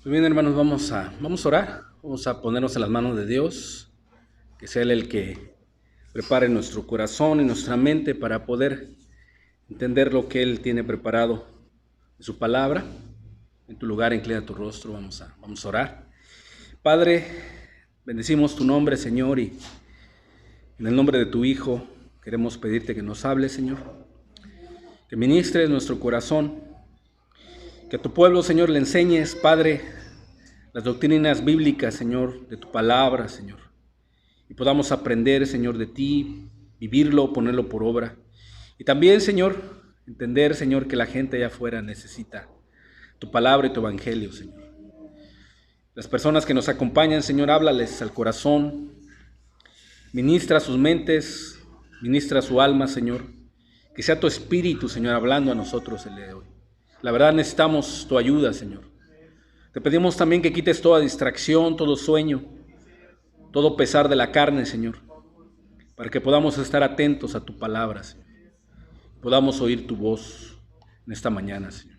Pues bien, hermanos, vamos a orar, vamos a ponernos en las manos de Dios, que sea Él el que prepare nuestro corazón y nuestra mente para poder entender lo que Él tiene preparado en su palabra. En tu lugar, inclina tu rostro, vamos a orar. Padre, bendecimos tu nombre, Señor, y en el nombre de tu Hijo queremos pedirte que nos hables, Señor, que ministres nuestro corazón, que a tu pueblo, Señor, le enseñes, Padre, las doctrinas bíblicas, Señor, de tu palabra, Señor, y podamos aprender, Señor, de ti, vivirlo, ponerlo por obra. Y también, Señor, entender, Señor, que la gente allá afuera necesita tu palabra y tu evangelio, Señor. Las personas que nos acompañan, Señor, háblales al corazón, ministra sus mentes, ministra su alma, Señor. Que sea tu espíritu, Señor, hablando a nosotros el día de hoy. La verdad necesitamos tu ayuda, Señor. Te pedimos también que quites toda distracción, todo sueño, todo pesar de la carne, Señor, para que podamos estar atentos a tu palabra, Señor. Podamos oír tu voz en esta mañana, Señor.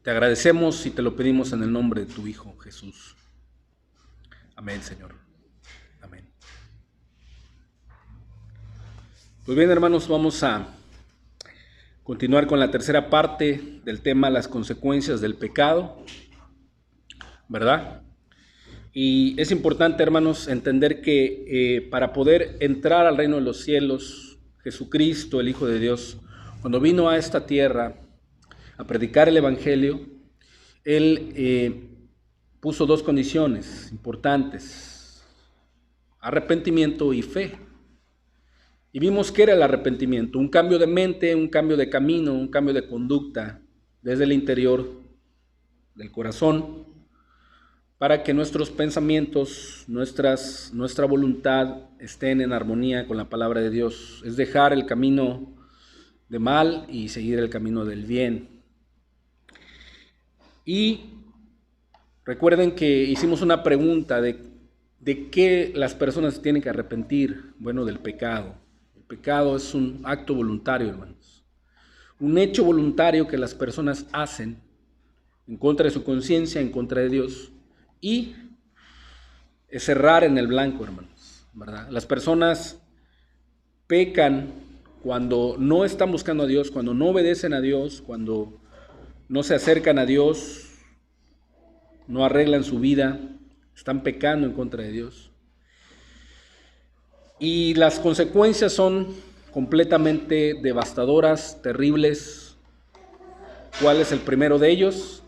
Te agradecemos y te lo pedimos en el nombre de tu Hijo, Jesús. Amén, Señor. Amén. Pues bien, hermanos, vamos a continuar con la tercera parte del tema, las consecuencias del pecado, ¿verdad? Y es importante, hermanos, entender que para poder entrar al reino de los cielos, Jesucristo, el Hijo de Dios, cuando vino a esta tierra a predicar el Evangelio, Él puso dos condiciones importantes: arrepentimiento y fe. Y vimos que era el arrepentimiento, un cambio de mente, un cambio de camino, un cambio de conducta desde el interior del corazón, para que nuestros pensamientos, nuestra voluntad estén en armonía con la palabra de Dios. Es dejar el camino de mal y seguir el camino del bien. Y recuerden que hicimos una pregunta de qué las personas se tienen que arrepentir. Bueno, del pecado. El pecado es un acto voluntario, hermanos. Un hecho voluntario que las personas hacen en contra de su conciencia, en contra de Dios. Y es errar en el blanco, hermanos, ¿verdad? Las personas pecan cuando no están buscando a Dios, cuando no obedecen a Dios, cuando no se acercan a Dios, no arreglan su vida, están pecando en contra de Dios. Y las consecuencias son completamente devastadoras, terribles. ¿Cuál es el primero de ellos?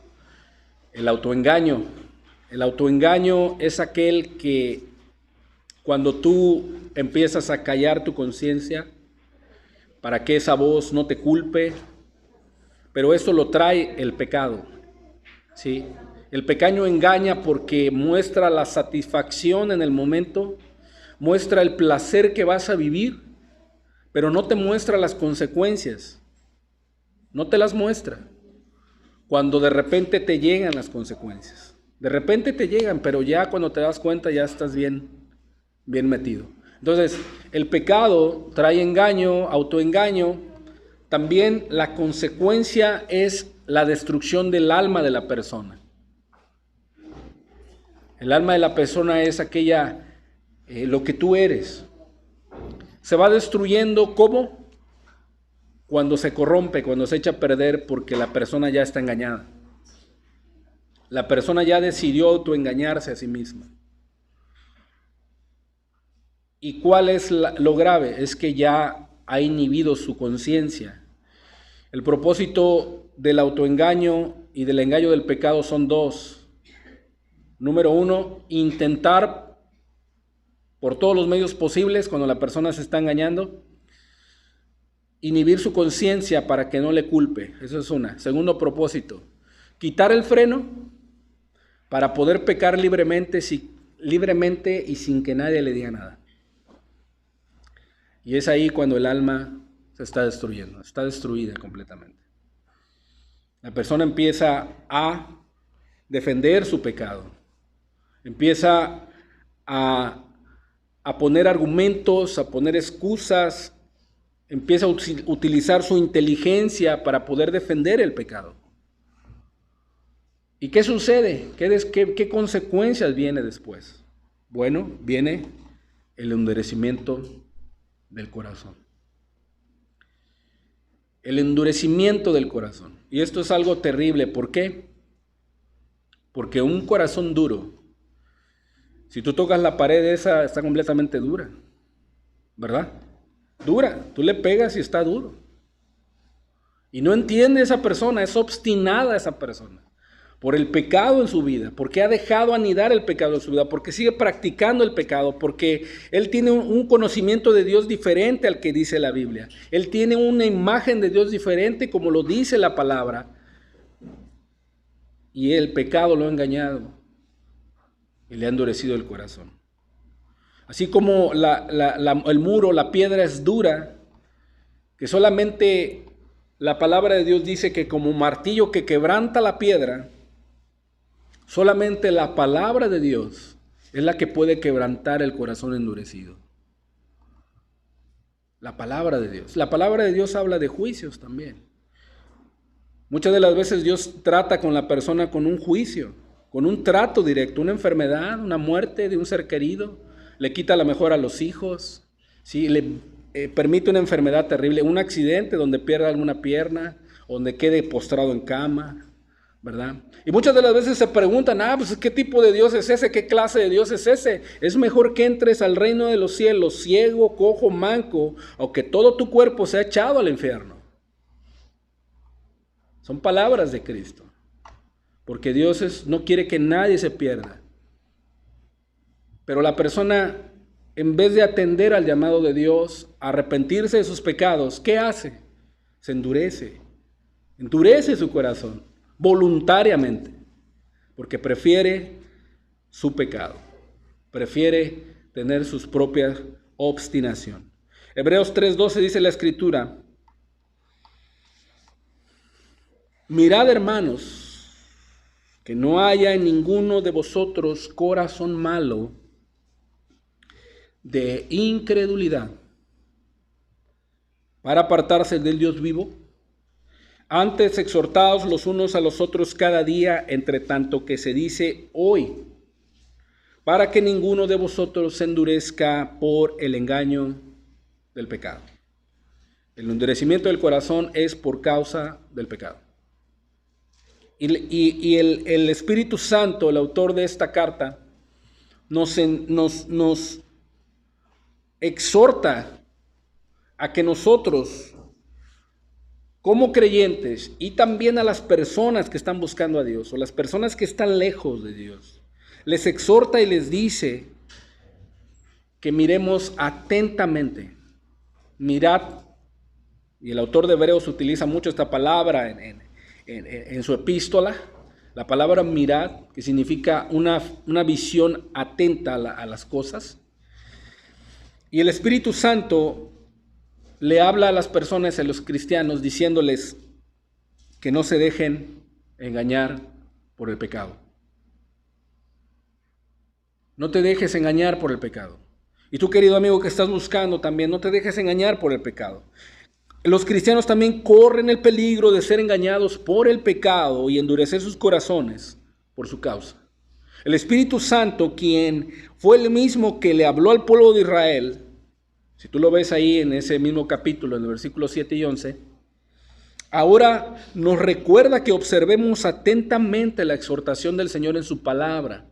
El autoengaño. El autoengaño es aquel que cuando tú empiezas a callar tu conciencia para que esa voz no te culpe, pero eso lo trae el pecado, ¿sí? El pecado engaña porque muestra la satisfacción en el momento, muestra el placer que vas a vivir, pero no te muestra las consecuencias, no te las muestra. Cuando de repente te llegan las consecuencias. De repente te llegan, pero ya cuando te das cuenta ya estás bien metido. Entonces, el pecado trae engaño, autoengaño. También la consecuencia es la destrucción del alma de la persona. El alma de la persona es aquella, lo que tú eres. Se va destruyendo, ¿cómo? Cuando se corrompe, cuando se echa a perder porque la persona ya está engañada. La persona ya decidió autoengañarse a sí misma. ¿Y cuál es lo grave? Es que ya ha inhibido su conciencia. El propósito del autoengaño y del engaño del pecado son dos. Número uno, intentar por todos los medios posibles, cuando la persona se está engañando, inhibir su conciencia para que no le culpe. Eso es una. Segundo propósito, quitar el freno para poder pecar libremente y sin que nadie le diga nada. Y es ahí cuando el alma se está destruyendo, está destruida completamente. La persona empieza a defender su pecado, empieza a poner argumentos, a poner excusas, empieza a utilizar su inteligencia para poder defender el pecado. ¿Y qué sucede? ¿Qué consecuencias viene después? Bueno, viene el endurecimiento del corazón. El endurecimiento del corazón. Y esto es algo terrible. ¿Por qué? Porque un corazón duro, si tú tocas la pared esa, está completamente dura, ¿verdad? Dura. Tú le pegas y está duro. Y no entiende esa persona, es obstinada esa persona por el pecado en su vida, porque ha dejado anidar el pecado en su vida, porque sigue practicando el pecado, porque él tiene un conocimiento de Dios diferente al que dice la Biblia. Él tiene una imagen de Dios diferente como lo dice la palabra. Y el pecado lo ha engañado y le ha endurecido el corazón. Así como el muro, la piedra es dura, que solamente la palabra de Dios dice que como martillo que quebranta la piedra, solamente la palabra de Dios es la que puede quebrantar el corazón endurecido. La palabra de Dios. La palabra de Dios habla de juicios también. Muchas de las veces Dios trata con la persona con un juicio, con un trato directo, una enfermedad, una muerte de un ser querido, le quita la mejor a los hijos, ¿sí? Le permite una enfermedad terrible, un accidente donde pierda alguna pierna, donde quede postrado en cama, ¿verdad? Y muchas de las veces se preguntan, pues ¿qué tipo de Dios es ese? ¿Qué clase de Dios es ese? Es mejor que entres al reino de los cielos ciego, cojo, manco, o que todo tu cuerpo sea echado al infierno. Son palabras de Cristo, porque Dios no quiere que nadie se pierda. Pero la persona, en vez de atender al llamado de Dios, arrepentirse de sus pecados, ¿qué hace? Se endurece su corazón voluntariamente, porque prefiere su pecado, prefiere tener sus propias obstinación. Hebreos 3:12 dice la Escritura: mirad, hermanos, que no haya en ninguno de vosotros corazón malo de incredulidad para apartarse del Dios vivo. Antes exhortaos los unos a los otros cada día, entre tanto que se dice hoy, para que ninguno de vosotros se endurezca por el engaño del pecado. El endurecimiento del corazón es por causa del pecado. Y el Espíritu Santo, el autor de esta carta, nos exhorta a que nosotros, como creyentes, y también a las personas que están buscando a Dios, o las personas que están lejos de Dios, les exhorta y les dice que miremos atentamente. Mirad, y el autor de Hebreos utiliza mucho esta palabra en su epístola, la palabra mirad, que significa una visión atenta a las cosas. Y el Espíritu Santo le habla a las personas, a los cristianos, diciéndoles que no se dejen engañar por el pecado. No te dejes engañar por el pecado. Y tú, querido amigo que estás buscando también, no te dejes engañar por el pecado. Los cristianos también corren el peligro de ser engañados por el pecado y endurecer sus corazones por su causa. El Espíritu Santo, quien fue el mismo que le habló al pueblo de Israel, si tú lo ves ahí en ese mismo capítulo, en el versículo 7 y 11, ahora nos recuerda que observemos atentamente la exhortación del Señor en su palabra,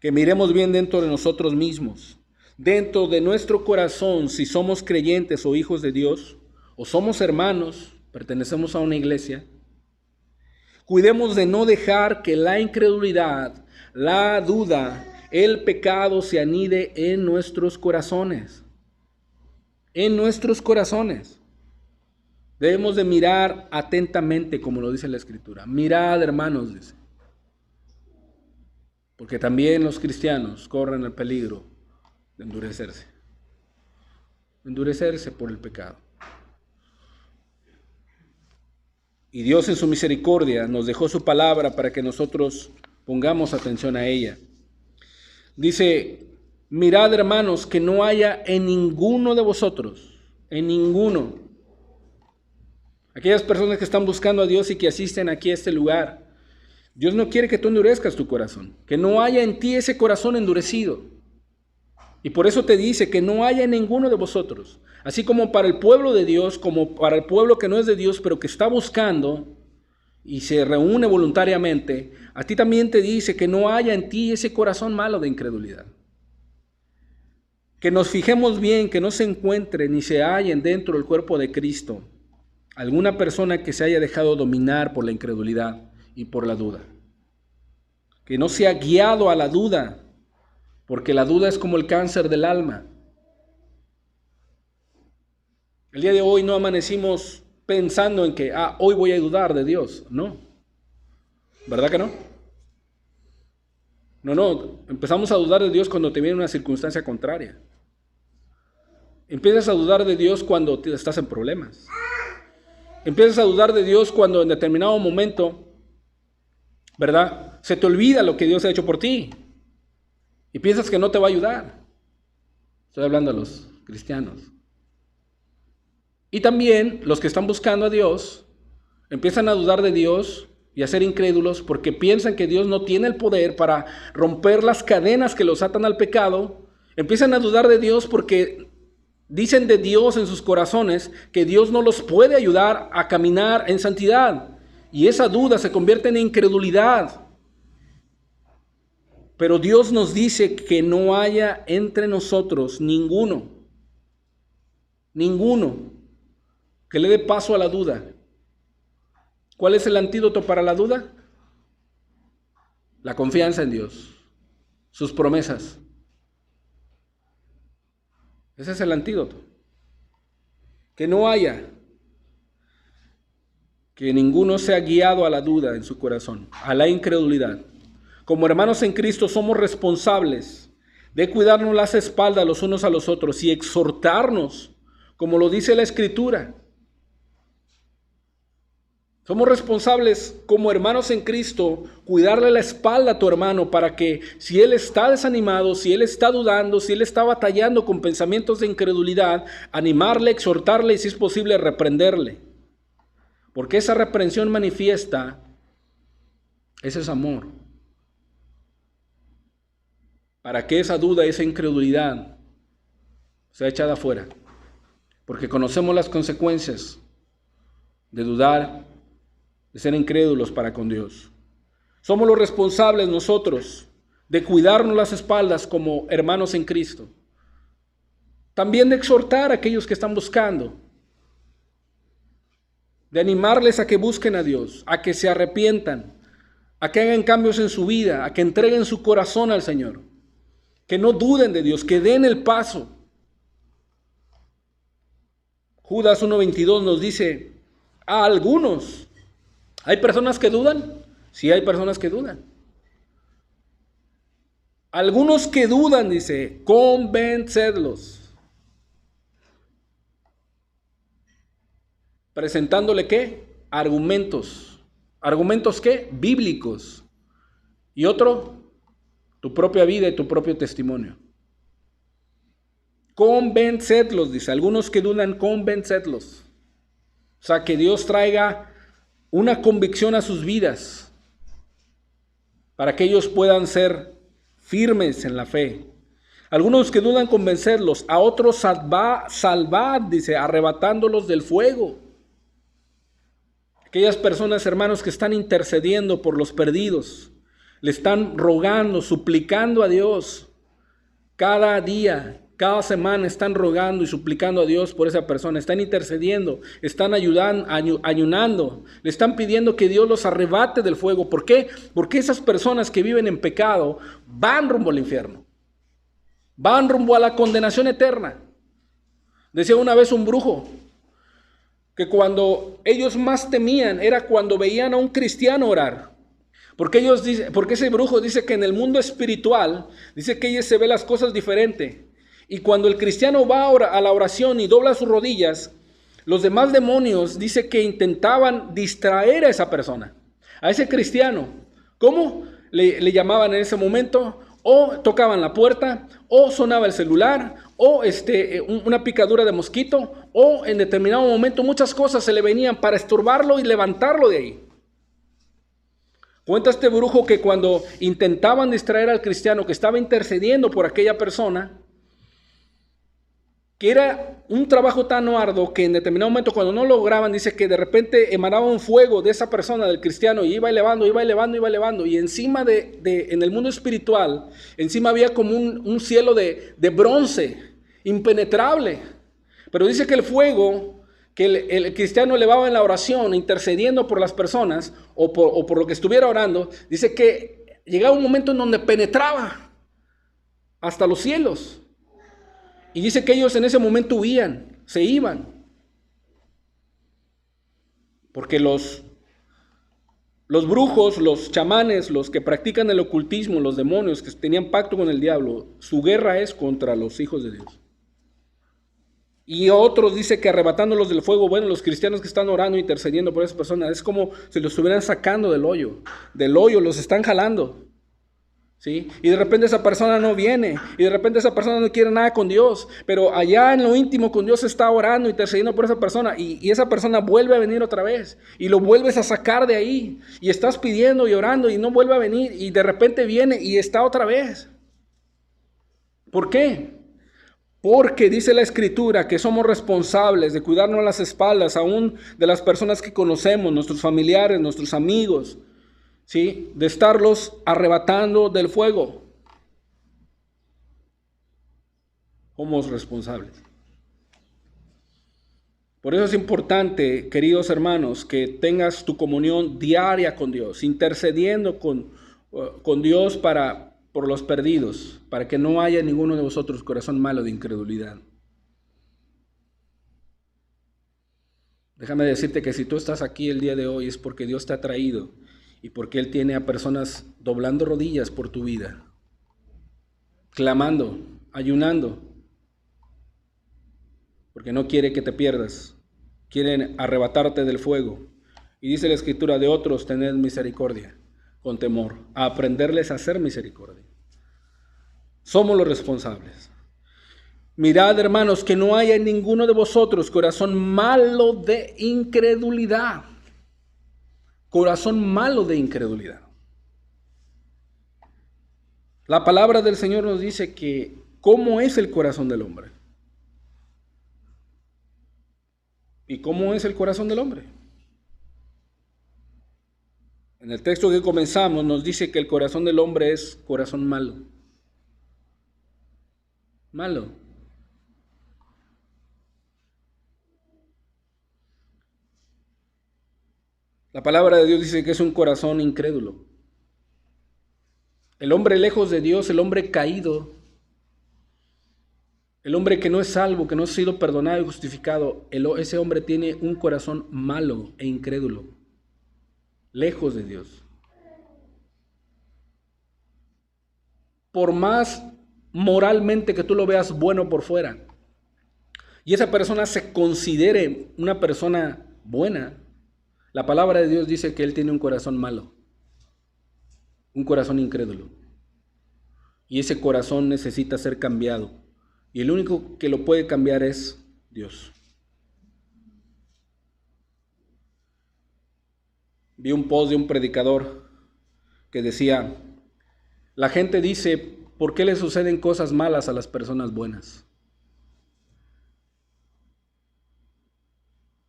que miremos bien dentro de nosotros mismos, dentro de nuestro corazón, si somos creyentes o hijos de Dios, o somos hermanos, pertenecemos a una iglesia. Cuidemos de no dejar que la incredulidad, la duda, el pecado se anide en nuestros corazones. En nuestros corazones. Debemos de mirar atentamente, como lo dice la Escritura. Mirad, hermanos, dice. Porque también los cristianos corren el peligro de endurecerse. Endurecerse por el pecado. Y Dios en su misericordia nos dejó su palabra para que nosotros pongamos atención a ella. Dice, mirad, hermanos, que no haya en ninguno de vosotros, en ninguno. Aquellas personas que están buscando a Dios y que asisten aquí a este lugar, Dios no quiere que tú endurezcas tu corazón, que no haya en ti ese corazón endurecido. Y por eso te dice que no haya en ninguno de vosotros. Así como para el pueblo de Dios, como para el pueblo que no es de Dios, pero que está buscando y se reúne voluntariamente, a ti también te dice que no haya en ti ese corazón malo de incredulidad. Que nos fijemos bien, que no se encuentre ni se hallen dentro del cuerpo de Cristo alguna persona que se haya dejado dominar por la incredulidad y por la duda. Que no sea guiado a la duda, porque la duda es como el cáncer del alma. El día de hoy no amanecimos pensando en que, hoy voy a dudar de Dios. No. ¿Verdad que no? No. Empezamos a dudar de Dios cuando te viene una circunstancia contraria. Empiezas a dudar de Dios cuando estás en problemas. Empiezas a dudar de Dios cuando en determinado momento, ¿verdad?, se te olvida lo que Dios ha hecho por ti y piensas que no te va a ayudar. Estoy hablando a los cristianos. Y también los que están buscando a Dios empiezan a dudar de Dios y a ser incrédulos porque piensan que Dios no tiene el poder para romper las cadenas que los atan al pecado. Empiezan a dudar de Dios porque dicen de Dios en sus corazones que Dios no los puede ayudar a caminar en santidad. Y esa duda se convierte en incredulidad. Pero Dios nos dice que no haya entre nosotros ninguno que le dé paso a la duda. ¿Cuál es el antídoto para la duda? La confianza en Dios, sus promesas. Ese es el antídoto. Que no haya, que ninguno sea guiado a la duda en su corazón, a la incredulidad. Como hermanos en Cristo somos responsables de cuidarnos las espaldas los unos a los otros y exhortarnos, como lo dice la Escritura. Somos responsables como hermanos en Cristo, cuidarle la espalda a tu hermano para que si él está desanimado, si él está dudando, si él está batallando con pensamientos de incredulidad, animarle, exhortarle y si es posible reprenderle. Porque esa reprensión manifiesta, ese es amor. Para que esa duda, esa incredulidad sea echada afuera. Porque conocemos las consecuencias de dudar, de ser incrédulos para con Dios. Somos los responsables nosotros de cuidarnos las espaldas como hermanos en Cristo. También de exhortar a aquellos que están buscando. De animarles a que busquen a Dios, a que se arrepientan, a que hagan cambios en su vida, a que entreguen su corazón al Señor. Que no duden de Dios, que den el paso. Judas 1:22 nos dice, a algunos, ¿hay personas que dudan? Sí, hay personas que dudan. Algunos que dudan, dice, convencedlos. ¿Presentándole qué? Argumentos. ¿Argumentos qué? Bíblicos. Y otro, tu propia vida y tu propio testimonio. Convencedlos, dice. Algunos que dudan, convencedlos. O sea, que Dios traiga una convicción a sus vidas para que ellos puedan ser firmes en la fe. Algunos que dudan, convencerlos. A otros salvad, dice, arrebatándolos del fuego. Aquellas personas, hermanos, que están intercediendo por los perdidos, le están rogando, suplicando a Dios. Cada día, cada semana están rogando y suplicando a Dios por esa persona. Están intercediendo, están ayunando. Le están pidiendo que Dios los arrebate del fuego. ¿Por qué? Porque esas personas que viven en pecado van rumbo al infierno. Van rumbo a la condenación eterna. Decía una vez un brujo que cuando ellos más temían era cuando veían a un cristiano orar. Porque ese brujo dice que en el mundo espiritual, dice que ella se ve las cosas diferente. Y cuando el cristiano va a la oración y dobla sus rodillas, los demás demonios dice que intentaban distraer a esa persona, a ese cristiano. ¿Cómo? Le llamaban en ese momento, o tocaban la puerta, o sonaba el celular, o una picadura de mosquito, o en determinado momento muchas cosas se le venían para estorbarlo y levantarlo de ahí. Cuenta este brujo que cuando intentaban distraer al cristiano que estaba intercediendo por aquella persona, que era un trabajo tan arduo que en determinado momento cuando no lograban, dice que de repente emanaba un fuego de esa persona, del cristiano, y iba elevando, y encima en el mundo espiritual, encima había como un cielo de bronce, impenetrable. Pero dice que el fuego que el cristiano elevaba en la oración, intercediendo por las personas, o por lo que estuviera orando, dice que llegaba un momento en donde penetraba hasta los cielos. Y dice que ellos en ese momento huían, se iban. Porque los brujos, los chamanes, los que practican el ocultismo, los demonios que tenían pacto con el diablo, su guerra es contra los hijos de Dios. Y otros dice que arrebatándolos del fuego, bueno, los cristianos que están orando, intercediendo por esas personas, es como si los estuvieran sacando del hoyo los están jalando. ¿Sí? Y de repente esa persona no viene, y de repente esa persona no quiere nada con Dios, pero allá en lo íntimo con Dios está orando, intercediendo por esa persona, y esa persona vuelve a venir otra vez, y lo vuelves a sacar de ahí, y estás pidiendo y orando, y no vuelve a venir, y de repente viene y está otra vez. ¿Por qué? Porque dice la Escritura que somos responsables de cuidarnos las espaldas, aún de las personas que conocemos, nuestros familiares, nuestros amigos, ¿sí? De estarlos arrebatando del fuego. Somos responsables. Por eso es importante, queridos hermanos, que tengas tu comunión diaria con Dios, intercediendo con Dios por los perdidos, para que no haya en ninguno de vosotros corazón malo de incredulidad. Déjame decirte que si tú estás aquí el día de hoy es porque Dios te ha traído y porque Él tiene a personas doblando rodillas por tu vida, clamando, ayunando, porque no quiere que te pierdas, quieren arrebatarte del fuego. Y dice la Escritura, de otros tened misericordia, con temor, a aprenderles a hacer misericordia. Somos los responsables. Mirad, hermanos, que no haya en ninguno de vosotros corazón malo de incredulidad. Corazón malo de incredulidad. La palabra del Señor nos dice que cómo es el corazón del hombre. ¿Y cómo es el corazón del hombre? En el texto que comenzamos nos dice que el corazón del hombre es corazón malo. Malo. La palabra de Dios dice que es un corazón incrédulo. El hombre lejos de Dios, el hombre caído, el hombre que no es salvo, que no ha sido perdonado y justificado, ese hombre tiene un corazón malo e incrédulo, lejos de Dios. Por más moralmente que tú lo veas bueno por fuera, y esa persona se considere una persona buena, la palabra de Dios dice que él tiene un corazón malo, un corazón incrédulo. Y ese corazón necesita ser cambiado. Y el único que lo puede cambiar es Dios. Vi un post de un predicador que decía, la gente dice, ¿por qué le suceden cosas malas a las personas buenas?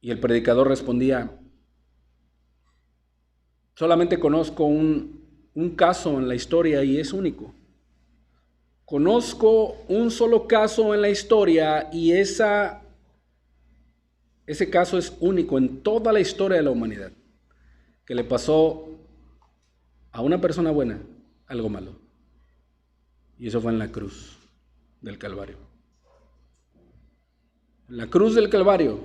Y el predicador respondía, solamente conozco un caso en la historia y es único. Conozco un solo caso en la historia y ese caso es único en toda la historia de la humanidad, que le pasó a una persona buena algo malo. Y eso fue en la cruz del Calvario. En la cruz del Calvario,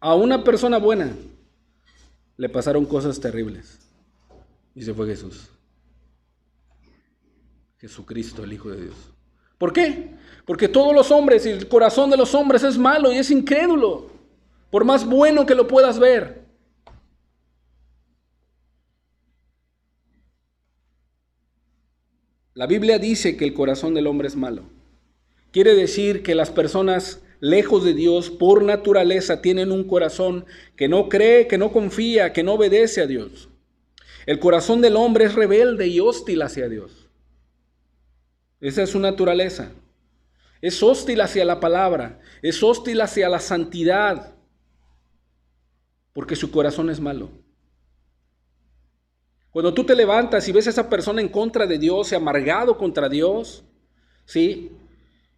a una persona buena le pasaron cosas terribles. Y se fue Jesús. Jesucristo, el Hijo de Dios. ¿Por qué? Porque todos los hombres y el corazón de los hombres es malo y es incrédulo, por más bueno que lo puedas ver. La Biblia dice que el corazón del hombre es malo. Quiere decir que las personas lejos de Dios por naturaleza tienen un corazón que no cree, que no confía, que no obedece a Dios. El corazón del hombre es rebelde y hostil hacia Dios. Esa es su naturaleza. Es hostil hacia la palabra, es hostil hacia la santidad, porque su corazón es malo. Cuando tú te levantas y ves a esa persona en contra de Dios, amargado contra Dios, ¿sí?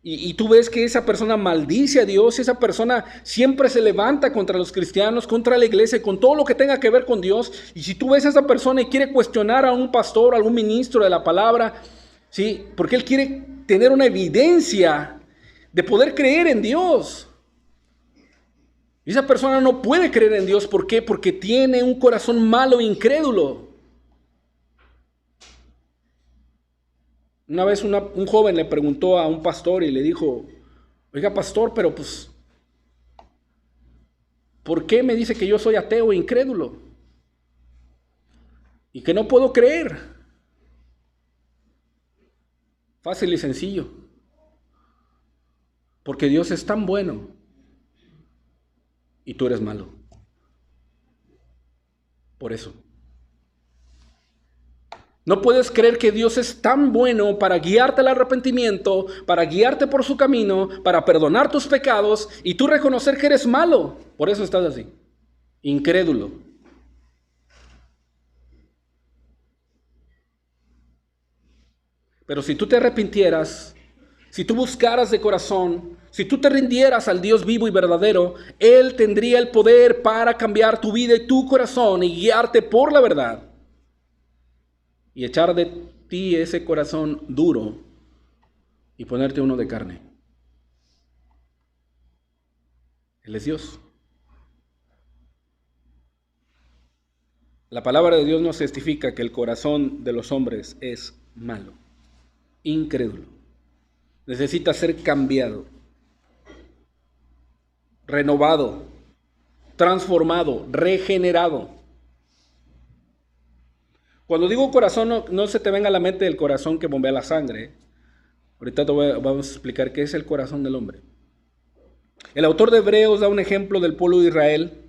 Y tú ves que esa persona maldice a Dios, esa persona siempre se levanta contra los cristianos, contra la iglesia, con todo lo que tenga que ver con Dios. Y si tú ves a esa persona y quiere cuestionar a un pastor, a algún ministro de la palabra, ¿sí? Porque él quiere tener una evidencia de poder creer en Dios. Y esa persona no puede creer en Dios. ¿Por qué? Porque tiene un corazón malo e incrédulo. Una vez un joven le preguntó a un pastor y le dijo, oiga pastor, pero pues, ¿por qué me dice que yo soy ateo e incrédulo? Y que no puedo creer. Fácil y sencillo. Porque Dios es tan bueno y tú eres malo. Por eso. No puedes creer que Dios es tan bueno para guiarte al arrepentimiento, para guiarte por su camino, para perdonar tus pecados y tú reconocer que eres malo. Por eso estás así, incrédulo. Pero si tú te arrepintieras, si tú buscaras de corazón, si tú te rindieras al Dios vivo y verdadero, Él tendría el poder para cambiar tu vida y tu corazón y guiarte por la verdad. Y echar de ti ese corazón duro y ponerte uno de carne. Él es Dios. La palabra de Dios nos testifica que el corazón de los hombres es malo, incrédulo. Necesita ser cambiado, renovado, transformado, regenerado. Cuando digo corazón, no se te venga a la mente el corazón que bombea la sangre. Ahorita vamos a explicar qué es el corazón del hombre. El autor de Hebreos da un ejemplo del pueblo de Israel,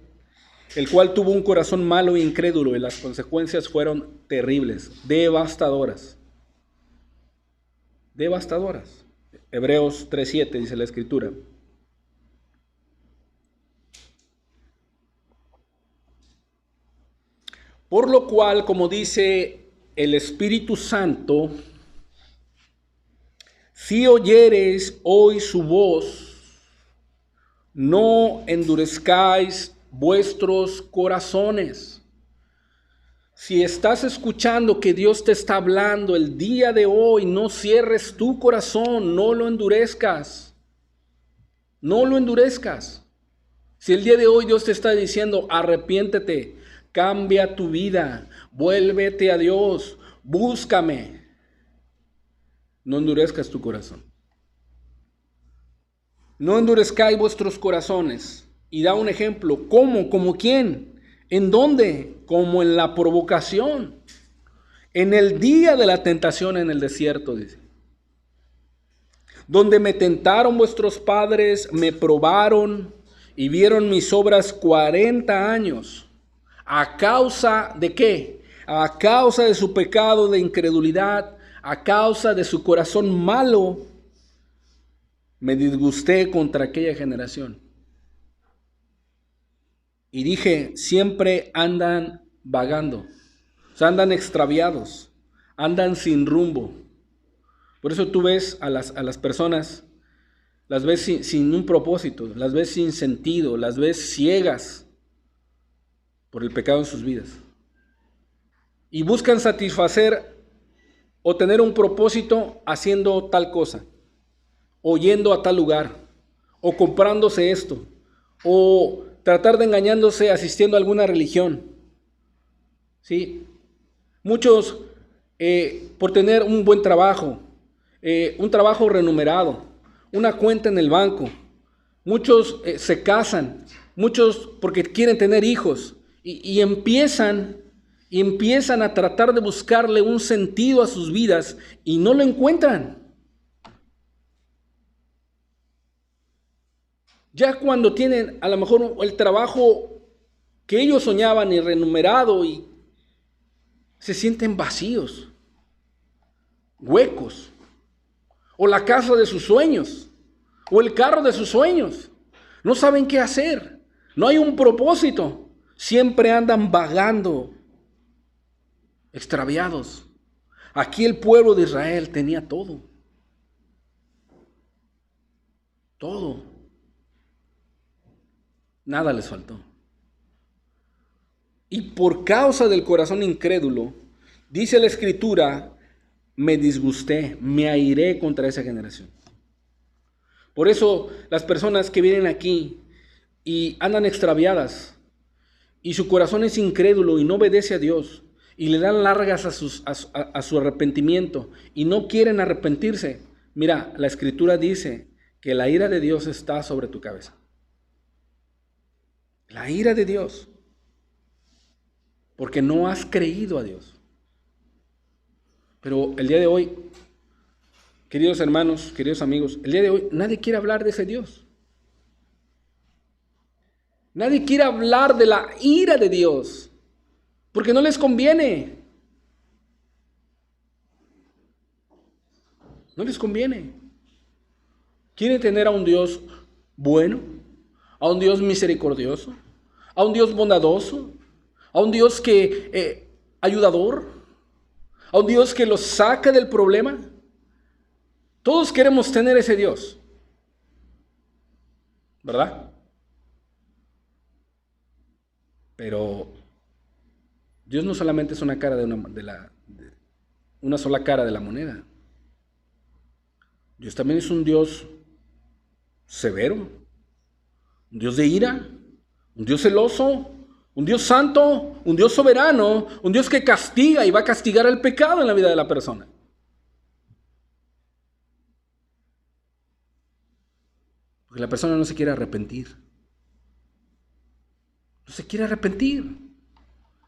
el cual tuvo un corazón malo e incrédulo, y las consecuencias fueron terribles, devastadoras. Devastadoras. Hebreos 3:7 dice la Escritura. Por lo cual, como dice el Espíritu Santo, si oyereis hoy su voz, no endurezcáis vuestros corazones. Si estás escuchando que Dios te está hablando el día de hoy, no cierres tu corazón, no lo endurezcas. No lo endurezcas. Si el día de hoy Dios te está diciendo, arrepiéntete, cambia tu vida, vuélvete a Dios, búscame, no endurezcas tu corazón. No endurezcáis vuestros corazones. Y da un ejemplo. ¿Cómo? ¿Como quién? ¿En dónde? Como en la provocación. En el día de la tentación en el desierto, dice. Donde me tentaron vuestros padres, me probaron y vieron mis obras 40 años. ¿A causa de qué? A causa de su pecado de incredulidad, a causa de su corazón malo, me disgusté contra aquella generación. Y dije, siempre andan vagando, o sea, andan extraviados, andan sin rumbo. Por eso tú ves a las personas, las ves sin un propósito, las ves sin sentido, las ves ciegas por el pecado en sus vidas. Y buscan satisfacer o tener un propósito haciendo tal cosa, o yendo a tal lugar, o comprándose esto, o tratar de engañándose asistiendo a alguna religión. ¿Sí? Muchos por tener un buen trabajo, un trabajo remunerado, una cuenta en el banco. Muchos se casan, muchos porque quieren tener hijos y empiezan a tratar de buscarle un sentido a sus vidas y no lo encuentran. Ya cuando tienen a lo mejor el trabajo que ellos soñaban y remunerado y se sienten vacíos, huecos, o la casa de sus sueños, o el carro de sus sueños. No saben qué hacer, no hay un propósito, siempre andan vagando, extraviados. Aquí el pueblo de Israel tenía todo, todo, nada les faltó. Y por causa del corazón incrédulo, dice la Escritura, me disgusté, me airé contra esa generación. Por eso las personas que vienen aquí y andan extraviadas y su corazón es incrédulo y no obedece a Dios y le dan largas a su arrepentimiento y no quieren arrepentirse. Mira, la Escritura dice que la ira de Dios está sobre tu cabeza. La ira de Dios. Porque no has creído a Dios. Pero el día de hoy, queridos hermanos, queridos amigos, el día de hoy nadie quiere hablar de ese Dios. Nadie quiere hablar de la ira de Dios, porque no les conviene. No les conviene. Quieren tener a un Dios bueno, a un Dios misericordioso, a un Dios bondadoso, a un Dios que ayudador, a un Dios que los saca del problema. Todos queremos tener ese Dios, ¿verdad? Pero Dios no solamente es una cara una sola cara de la moneda. Dios también es un Dios severo, un Dios de ira, un Dios celoso, un Dios santo, un Dios soberano, un Dios que castiga y va a castigar el pecado en la vida de la persona. Porque la persona no se quiere arrepentir. No se quiere arrepentir.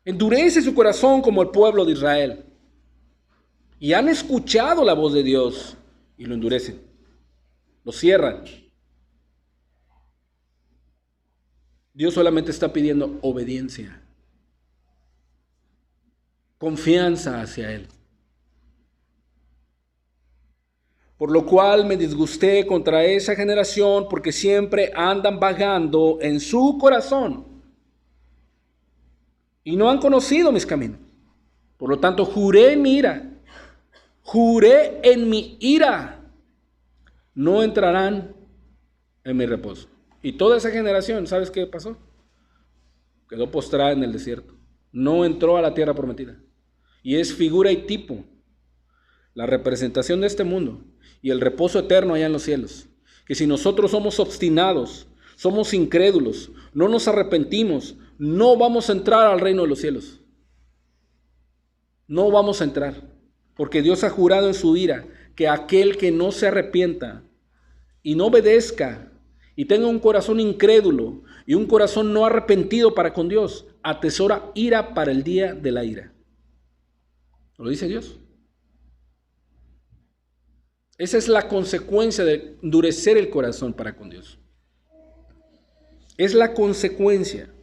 Endurece su corazón como el pueblo de Israel. Y han escuchado la voz de Dios y lo endurecen. Lo cierran. Dios solamente está pidiendo obediencia, confianza hacia Él. Por lo cual me disgusté contra esa generación, porque siempre andan vagando en su corazón y no han conocido mis caminos. Por lo tanto, juré en mi ira, no entrarán en mi reposo. Y toda esa generación, ¿sabes qué pasó? Quedó postrada en el desierto. No entró a la tierra prometida. Y es figura y tipo, la representación de este mundo y el reposo eterno allá en los cielos. Que si nosotros somos obstinados, somos incrédulos, no nos arrepentimos, no vamos a entrar al reino de los cielos. No vamos a entrar. Porque Dios ha jurado en su ira que aquel que no se arrepienta y no obedezca y tenga un corazón incrédulo y un corazón no arrepentido para con Dios, atesora ira para el día de la ira. ¿Lo dice Dios? Esa es la consecuencia de endurecer el corazón para con Dios. Es la consecuencia.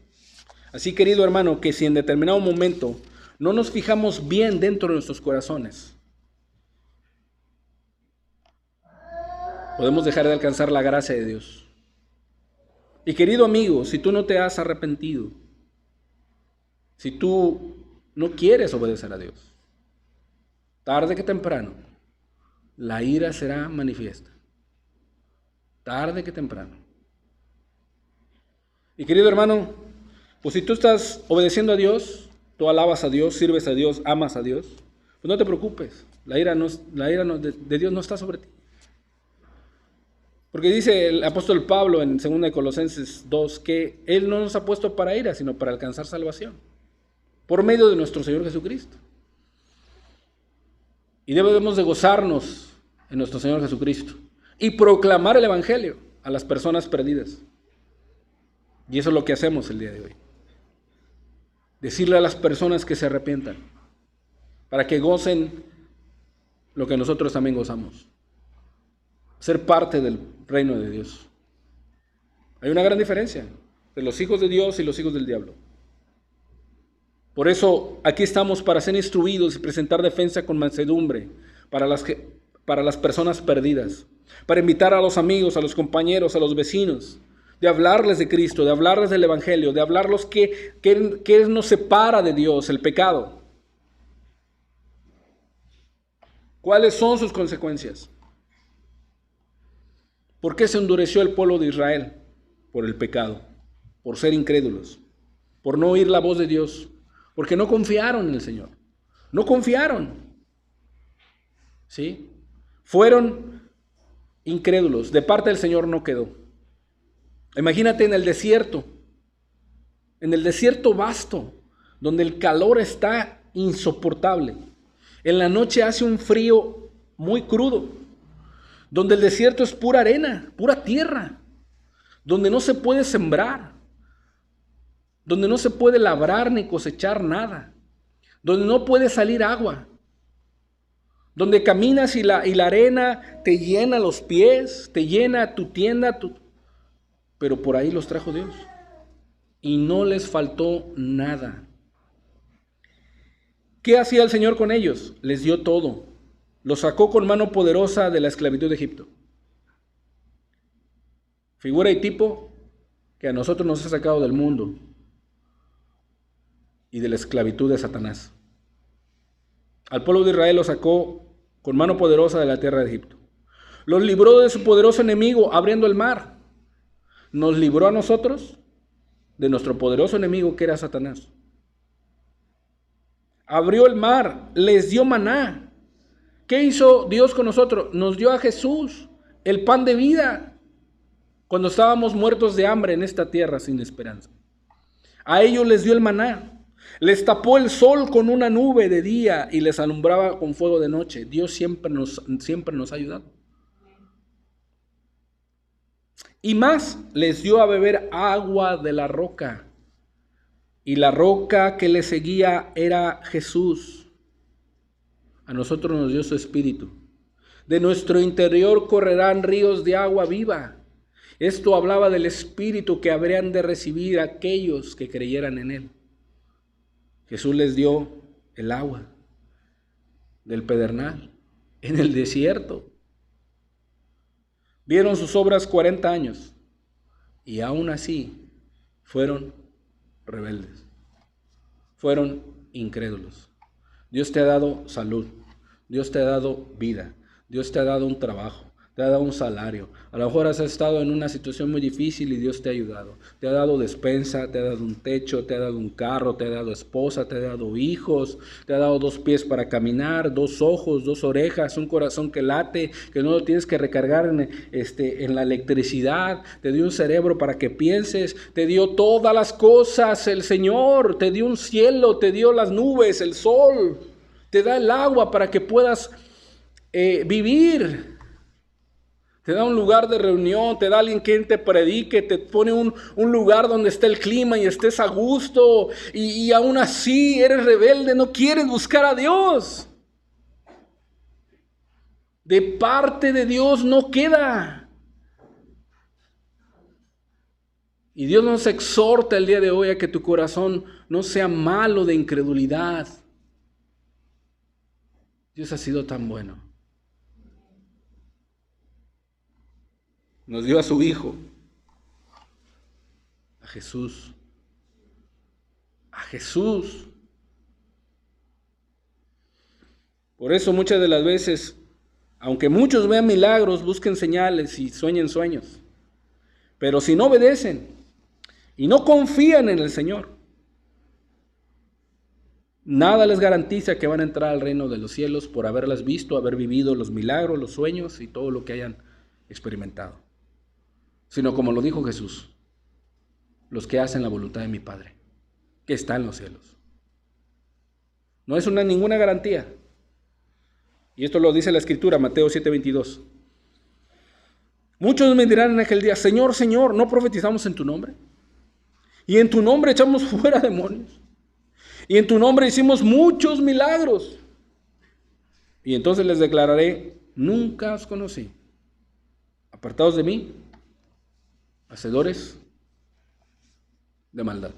Así, querido hermano, que si en determinado momento no nos fijamos bien dentro de nuestros corazones, podemos dejar de alcanzar la gracia de Dios. Y querido amigo, si tú no te has arrepentido, si tú no quieres obedecer a Dios, tarde que temprano, la ira será manifiesta. Tarde que temprano. Y querido hermano, pues si tú estás obedeciendo a Dios, tú alabas a Dios, sirves a Dios, amas a Dios, pues no te preocupes, la ira de Dios no está sobre ti. Porque dice el apóstol Pablo en 2 de Colosenses 2 que Él no nos ha puesto para ira, sino para alcanzar salvación, por medio de nuestro Señor Jesucristo. Y debemos de gozarnos en nuestro Señor Jesucristo y proclamar el Evangelio a las personas perdidas. Y eso es lo que hacemos el día de hoy. Decirle a las personas que se arrepientan, para que gocen lo que nosotros también gozamos. Ser parte del reino de Dios. Hay una gran diferencia entre los hijos de Dios y los hijos del diablo. Por eso aquí estamos para ser instruidos y presentar defensa con mansedumbre para las personas perdidas, para invitar a los amigos, a los compañeros, a los vecinos, de hablarles de Cristo, de hablarles del Evangelio, de hablarles que nos separa de Dios, el pecado. ¿Cuáles son sus consecuencias? ¿Por qué se endureció el pueblo de Israel? Por el pecado, por ser incrédulos, por no oír la voz de Dios, porque no confiaron en el Señor. No confiaron. ¿Sí? Fueron incrédulos. De parte del Señor no quedó. Imagínate en el desierto vasto, donde el calor está insoportable. En la noche hace un frío muy crudo, donde el desierto es pura arena, pura tierra, donde no se puede sembrar, donde no se puede labrar ni cosechar nada, donde no puede salir agua, donde caminas y la arena te llena los pies, te llena tu tienda, pero por ahí los trajo Dios y no les faltó nada. ¿Qué hacía el Señor con ellos? Les dio todo. Los sacó con mano poderosa de la esclavitud de Egipto. Figura y tipo que a nosotros nos ha sacado del mundo y de la esclavitud de Satanás. Al pueblo de Israel lo sacó con mano poderosa de la tierra de Egipto. Los libró de su poderoso enemigo abriendo el mar. Nos libró a nosotros de nuestro poderoso enemigo que era Satanás. Abrió el mar, les dio maná. ¿Qué hizo Dios con nosotros? Nos dio a Jesús, el pan de vida, cuando estábamos muertos de hambre en esta tierra sin esperanza. A ellos les dio el maná. Les tapó el sol con una nube de día y les alumbraba con fuego de noche. Dios siempre nos ha ayudado. Y más, les dio a beber agua de la roca. Y la roca que les seguía era Jesús. A nosotros nos dio su espíritu. De nuestro interior correrán ríos de agua viva. Esto hablaba del espíritu que habrían de recibir aquellos que creyeran en él. Jesús les dio el agua del pedernal en el desierto. Vieron sus obras 40 años y aún así fueron rebeldes, fueron incrédulos. Dios te ha dado salud, Dios te ha dado vida, Dios te ha dado un trabajo, te ha dado un salario. A lo mejor has estado en una situación muy difícil y Dios te ha ayudado. Te ha dado despensa, te ha dado un techo, te ha dado un carro, te ha dado esposa, te ha dado hijos, te ha dado 2 pies para caminar, 2 ojos, 2 orejas, un corazón que late, que no lo tienes que recargar en la electricidad. Te dio un cerebro para que pienses, te dio todas las cosas el Señor, te dio un cielo, te dio las nubes, el sol, te da el agua para que puedas vivir. Te da un lugar de reunión, te da alguien quien te predique, te pone un lugar donde esté el clima y estés a gusto y aún así eres rebelde, no quieres buscar a Dios. De parte de Dios no queda. Y Dios nos exhorta el día de hoy a que tu corazón no sea malo de incredulidad. Dios ha sido tan bueno. Nos dio a su Hijo, a Jesús. A Jesús. Por eso muchas de las veces, aunque muchos vean milagros, busquen señales y sueñen sueños. Pero si no obedecen y no confían en el Señor, nada les garantiza que van a entrar al reino de los cielos por haberlas visto, haber vivido los milagros, los sueños y todo lo que hayan experimentado. Sino como lo dijo Jesús, los que hacen la voluntad de mi Padre, que está en los cielos. No es ninguna garantía. Y esto lo dice la Escritura, Mateo 7:22. Muchos me dirán en aquel día, Señor, Señor, ¿no profetizamos en tu nombre? Y en tu nombre echamos fuera demonios. Y en tu nombre hicimos muchos milagros. Y entonces les declararé, nunca os conocí. Apartados de mí, hacedores de maldad.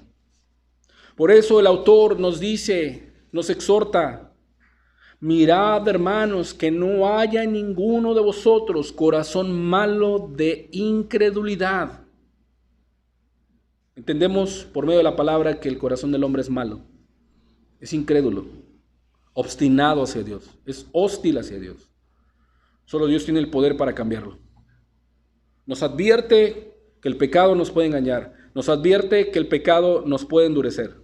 Por eso el autor nos dice, nos exhorta: mirad, hermanos, que no haya en ninguno de vosotros corazón malo de incredulidad. Entendemos por medio de la palabra que el corazón del hombre es malo, es incrédulo, obstinado hacia Dios, es hostil hacia Dios. Solo Dios tiene el poder para cambiarlo. Nos advierte que el pecado nos puede engañar, nos advierte que el pecado nos puede endurecer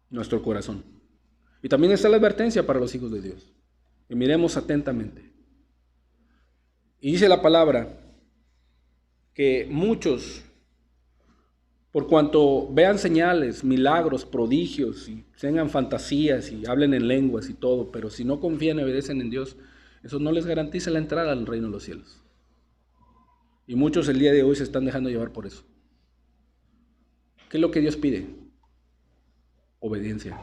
nuestro corazón. Y también está la advertencia para los hijos de Dios. Y miremos atentamente. Y dice la palabra que muchos, por cuanto vean señales, milagros, prodigios, y tengan fantasías y hablen en lenguas y todo, pero si no confían y obedecen en Dios, eso no les garantiza la entrada al reino de los cielos. Y muchos el día de hoy se están dejando llevar por eso. ¿Qué es lo que Dios pide? Obediencia,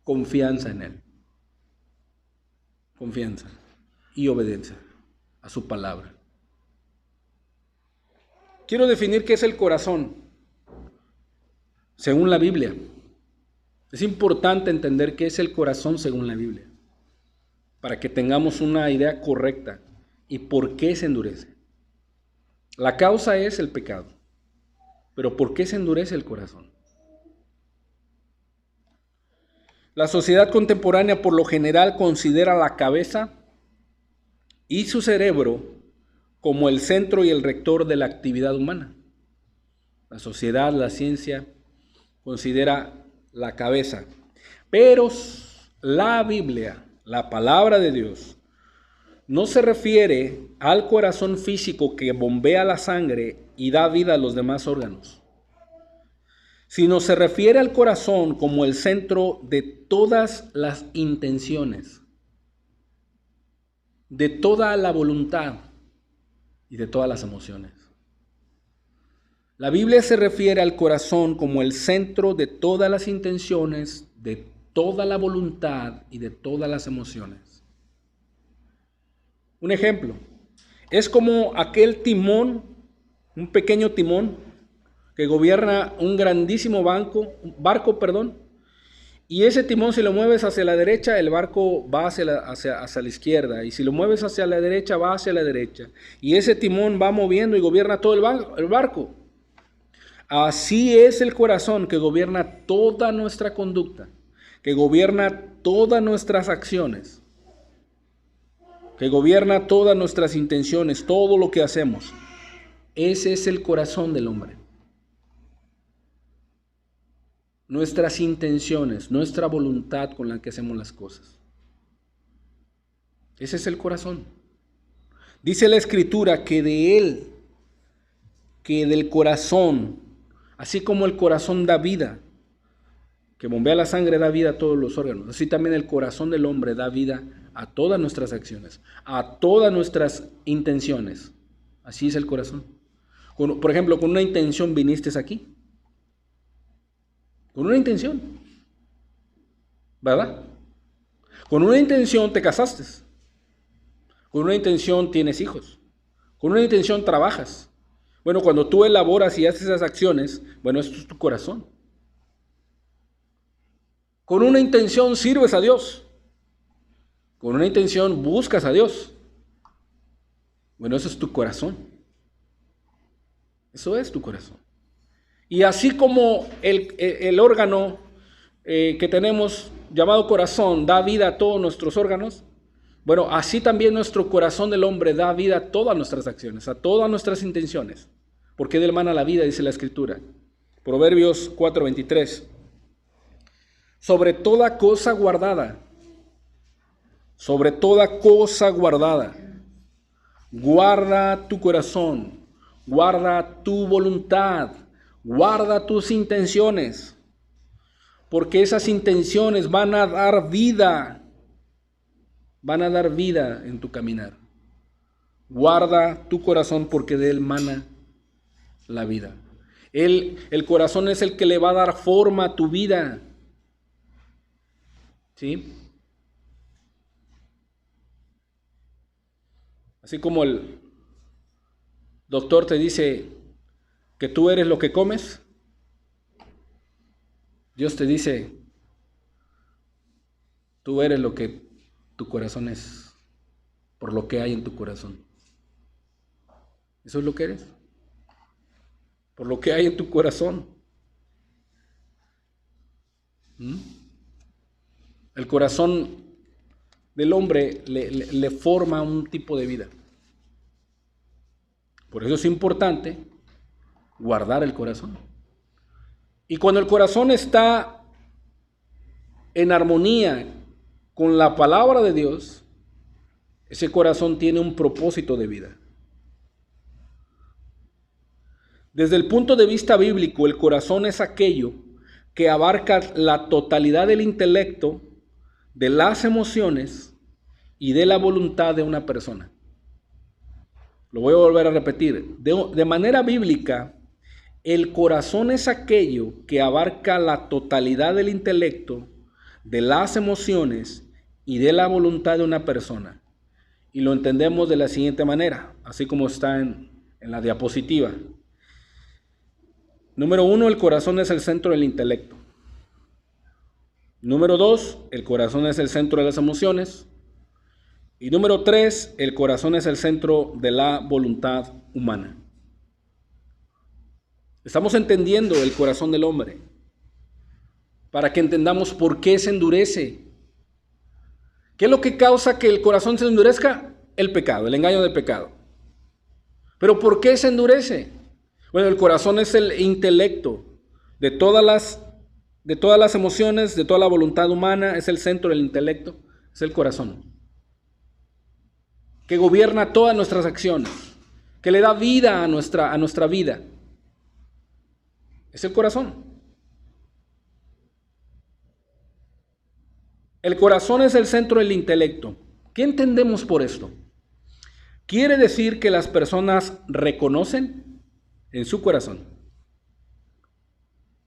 confianza en Él, confianza y obediencia a su palabra. Quiero definir qué es el corazón según la Biblia. Es importante entender qué es el corazón según la Biblia, para que tengamos una idea correcta y por qué se endurece. La causa es el pecado, pero ¿por qué se endurece el corazón? La sociedad contemporánea por lo general considera la cabeza y su cerebro como el centro y el rector de la actividad humana. La sociedad, la ciencia, considera la cabeza. Pero la Biblia, la palabra de Dios, no se refiere al corazón físico que bombea la sangre y da vida a los demás órganos, sino se refiere al corazón como el centro de todas las intenciones, de toda la voluntad y de todas las emociones. La Biblia se refiere al corazón como el centro de todas las intenciones, de toda la voluntad y de todas las emociones. Un ejemplo, es como aquel timón, un pequeño timón que gobierna un grandísimo barco, y ese timón, si lo mueves hacia la derecha, el barco va hacia la izquierda, y si lo mueves hacia la derecha, va hacia la derecha, y ese timón va moviendo y gobierna todo el barco. Así es el corazón que gobierna toda nuestra conducta, que gobierna todas nuestras acciones, que gobierna todas nuestras intenciones, todo lo que hacemos. Ese es el corazón del hombre. Nuestras intenciones, nuestra voluntad con la que hacemos las cosas. Ese es el corazón. Dice la Escritura que de él, que del corazón, así como el corazón da vida, que bombea la sangre, da vida a todos los órganos, así también el corazón del hombre da vida a todas nuestras acciones, a todas nuestras intenciones. Así es el corazón. Por ejemplo, con una intención viniste aquí. Con una intención, ¿verdad? Con una intención te casaste. Con una intención tienes hijos. Con una intención trabajas. Bueno, cuando tú elaboras y haces esas acciones, bueno, esto es tu corazón. Con una intención sirves a Dios. Con una intención buscas a Dios. Bueno, eso es tu corazón. Eso es tu corazón. Y así como el órgano que tenemos llamado corazón da vida a todos nuestros órganos, bueno, así también nuestro corazón del hombre da vida a todas nuestras acciones, a todas nuestras intenciones. Porque de él mana la vida, dice la Escritura. Proverbios 4:23. Sobre toda cosa guardada, guarda tu corazón, guarda tu voluntad, guarda tus intenciones, porque esas intenciones van a dar vida en tu caminar. Guarda tu corazón porque de él mana la vida. El corazón es el que le va a dar forma a tu vida. ¿Sí? Así como el doctor te dice que tú eres lo que comes, Dios te dice, tú eres lo que tu corazón es, por lo que hay en tu corazón. Eso es lo que eres, por lo que hay en tu corazón. El corazón del hombre le forma un tipo de vida. Por eso es importante guardar el corazón. Y cuando el corazón está en armonía con la palabra de Dios, ese corazón tiene un propósito de vida. Desde el punto de vista bíblico, el corazón es aquello que abarca la totalidad del intelecto, de las emociones y de la voluntad de una persona. Lo voy a volver a repetir. De manera bíblica, el corazón es aquello que abarca la totalidad del intelecto, de las emociones y de la voluntad de una persona. Y lo entendemos de la siguiente manera, así como está en la diapositiva. Número 1, el corazón es el centro del intelecto. Número 2, el corazón es el centro de las emociones. Y número 3, el corazón es el centro de la voluntad humana. Estamos entendiendo el corazón del hombre para que entendamos por qué se endurece. ¿Qué es lo que causa que el corazón se endurezca? El pecado, el engaño del pecado. ¿Pero por qué se endurece? Bueno, el corazón es el intelecto de todas las emociones, de toda la voluntad humana, es el centro del intelecto, es el corazón, que gobierna todas nuestras acciones, que le da vida a nuestra vida. Es el corazón. El corazón es el centro del intelecto. ¿Qué entendemos por esto? Quiere decir que las personas reconocen en su corazón.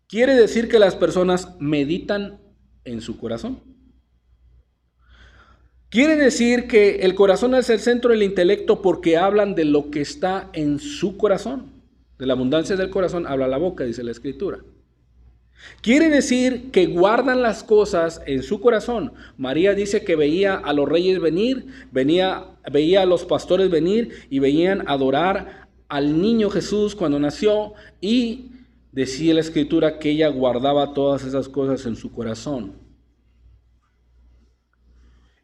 Quiere decir que las personas meditan en su corazón. Quiere decir que el corazón es el centro del intelecto porque hablan de lo que está en su corazón. De la abundancia del corazón habla la boca, dice la Escritura. Quiere decir que guardan las cosas en su corazón. María dice que veía a los reyes venir, veía a los pastores venir y veían adorar al niño Jesús cuando nació, y decía la Escritura que ella guardaba todas esas cosas en su corazón.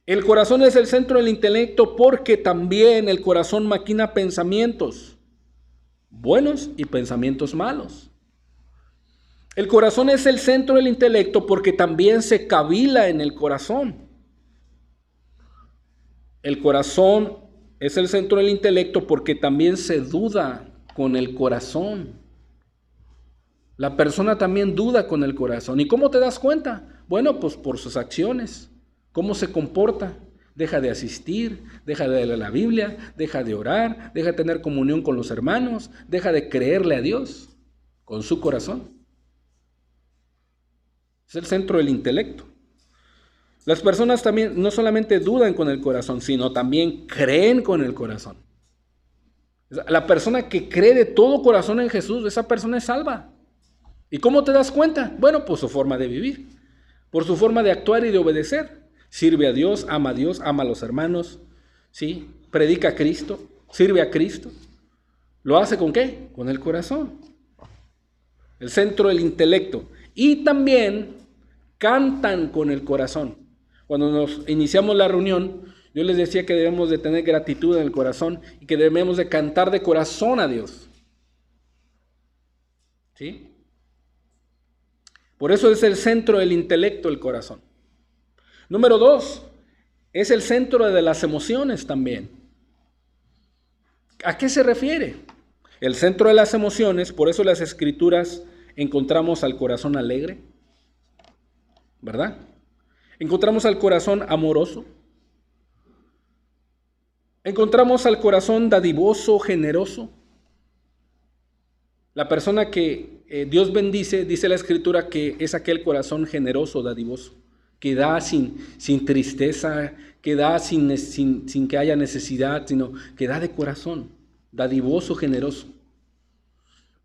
El corazón es el centro del intelecto porque también el corazón maquina pensamientos buenos y pensamientos malos. El corazón es el centro del intelecto porque también se cavila en el corazón. El corazón es el centro del intelecto porque también se duda con el corazón. La persona también duda con el corazón. ¿Y cómo te das cuenta? Bueno, pues por sus acciones. ¿Cómo se comporta? Deja de asistir, deja de leer la Biblia, deja de orar, deja de tener comunión con los hermanos, deja de creerle a Dios con su corazón. Es el centro del intelecto. Las personas también no solamente dudan con el corazón, sino también creen con el corazón. La persona que cree de todo corazón en Jesús, esa persona es salva. ¿Y cómo te das cuenta? Bueno, por su forma de vivir, por su forma de actuar y de obedecer. Sirve a Dios, ama a los hermanos, ¿sí? Predica a Cristo, sirve a Cristo. ¿Lo hace con qué? Con el corazón. El centro del intelecto. Y también cantan con el corazón. Cuando nos iniciamos la reunión, yo les decía que debemos de tener gratitud en el corazón y que debemos de cantar de corazón a Dios. ¿Sí? Por eso es el centro del intelecto, el corazón. Número 2, es el centro de las emociones también. ¿A qué se refiere? El centro de las emociones, por eso en las Escrituras encontramos al corazón alegre, ¿verdad? Encontramos al corazón amoroso. Encontramos al corazón dadivoso, generoso. La persona que Dios bendice, dice la Escritura, que es aquel corazón generoso, dadivoso, que da sin tristeza, que da sin que haya necesidad, sino que da de corazón, dadivoso, generoso.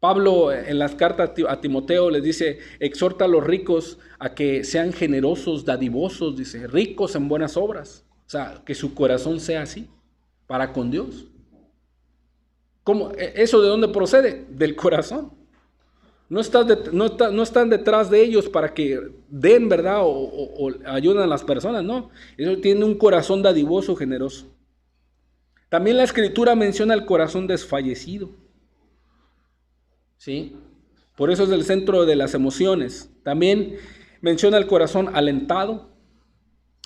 Pablo en las cartas a Timoteo les dice, exhorta a los ricos a que sean generosos, dadivosos, dice, ricos en buenas obras. O sea, que su corazón sea así, para con Dios. ¿Cómo? ¿Eso de dónde procede? Del corazón. No están detrás de ellos para que den, ¿verdad? O ayuden a las personas, no. Ellos tienen un corazón dadivoso, generoso. También la Escritura menciona el corazón desfallecido. ¿Sí? Por eso es el centro de las emociones. También menciona el corazón alentado,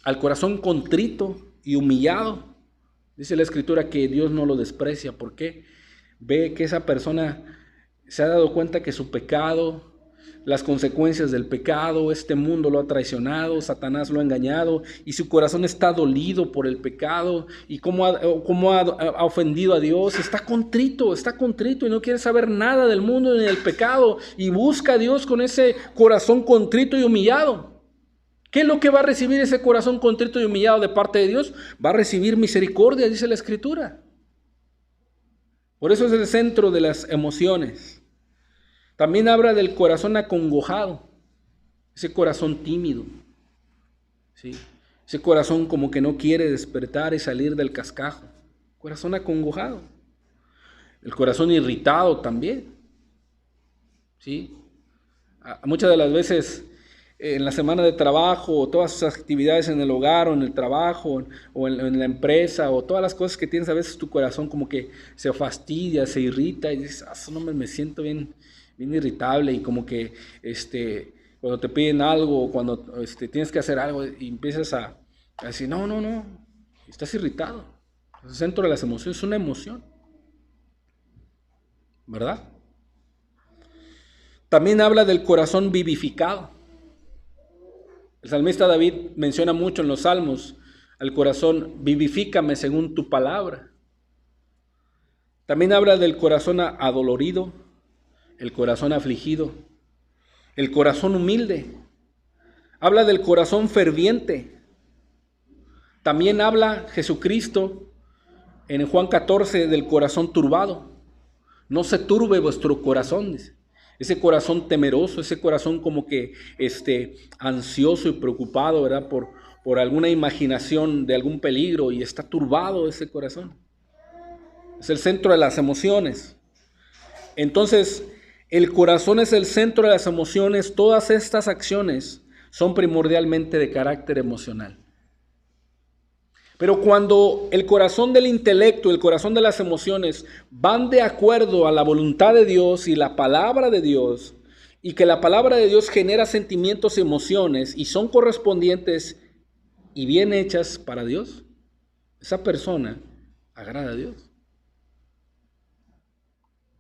al corazón contrito y humillado. Dice la Escritura que Dios no lo desprecia. ¿Por qué? Ve que esa persona se ha dado cuenta que su pecado, las consecuencias del pecado, este mundo lo ha traicionado, Satanás lo ha engañado y su corazón está dolido por el pecado y cómo ha ofendido a Dios. Está contrito y no quiere saber nada del mundo ni del pecado y busca a Dios con ese corazón contrito y humillado. ¿Qué es lo que va a recibir ese corazón contrito y humillado de parte de Dios? Va a recibir misericordia, dice la Escritura. Por eso es el centro de las emociones. También habla del corazón acongojado, ese corazón tímido, ¿sí? Ese corazón como que no quiere despertar y salir del cascajo. Corazón acongojado. El corazón irritado también, ¿sí? Muchas de las veces en la semana de trabajo, o todas sus actividades en el hogar o en el trabajo o en la empresa o todas las cosas que tienes, a veces tu corazón como que se fastidia, se irrita y dices, no me siento bien irritable y como que cuando te piden algo o cuando tienes que hacer algo y empiezas a decir, no, estás irritado. El centro de las emociones es una emoción, ¿verdad? También habla del corazón vivificado. El salmista David menciona mucho en los salmos al corazón, vivifícame según tu palabra. También habla del corazón adolorido, el corazón afligido, el corazón humilde. Habla del corazón ferviente. También habla Jesucristo en Juan 14 del corazón turbado. No se turbe vuestro corazón, dice. Ese corazón temeroso, ese corazón como que ansioso y preocupado, ¿verdad? Por alguna imaginación de algún peligro y está turbado ese corazón. Es el centro de las emociones. Entonces, el corazón es el centro de las emociones. Todas estas acciones son primordialmente de carácter emocional. Pero cuando el corazón del intelecto, el corazón de las emociones van de acuerdo a la voluntad de Dios y la palabra de Dios, y que la palabra de Dios genera sentimientos y emociones y son correspondientes y bien hechas para Dios, esa persona agrada a Dios.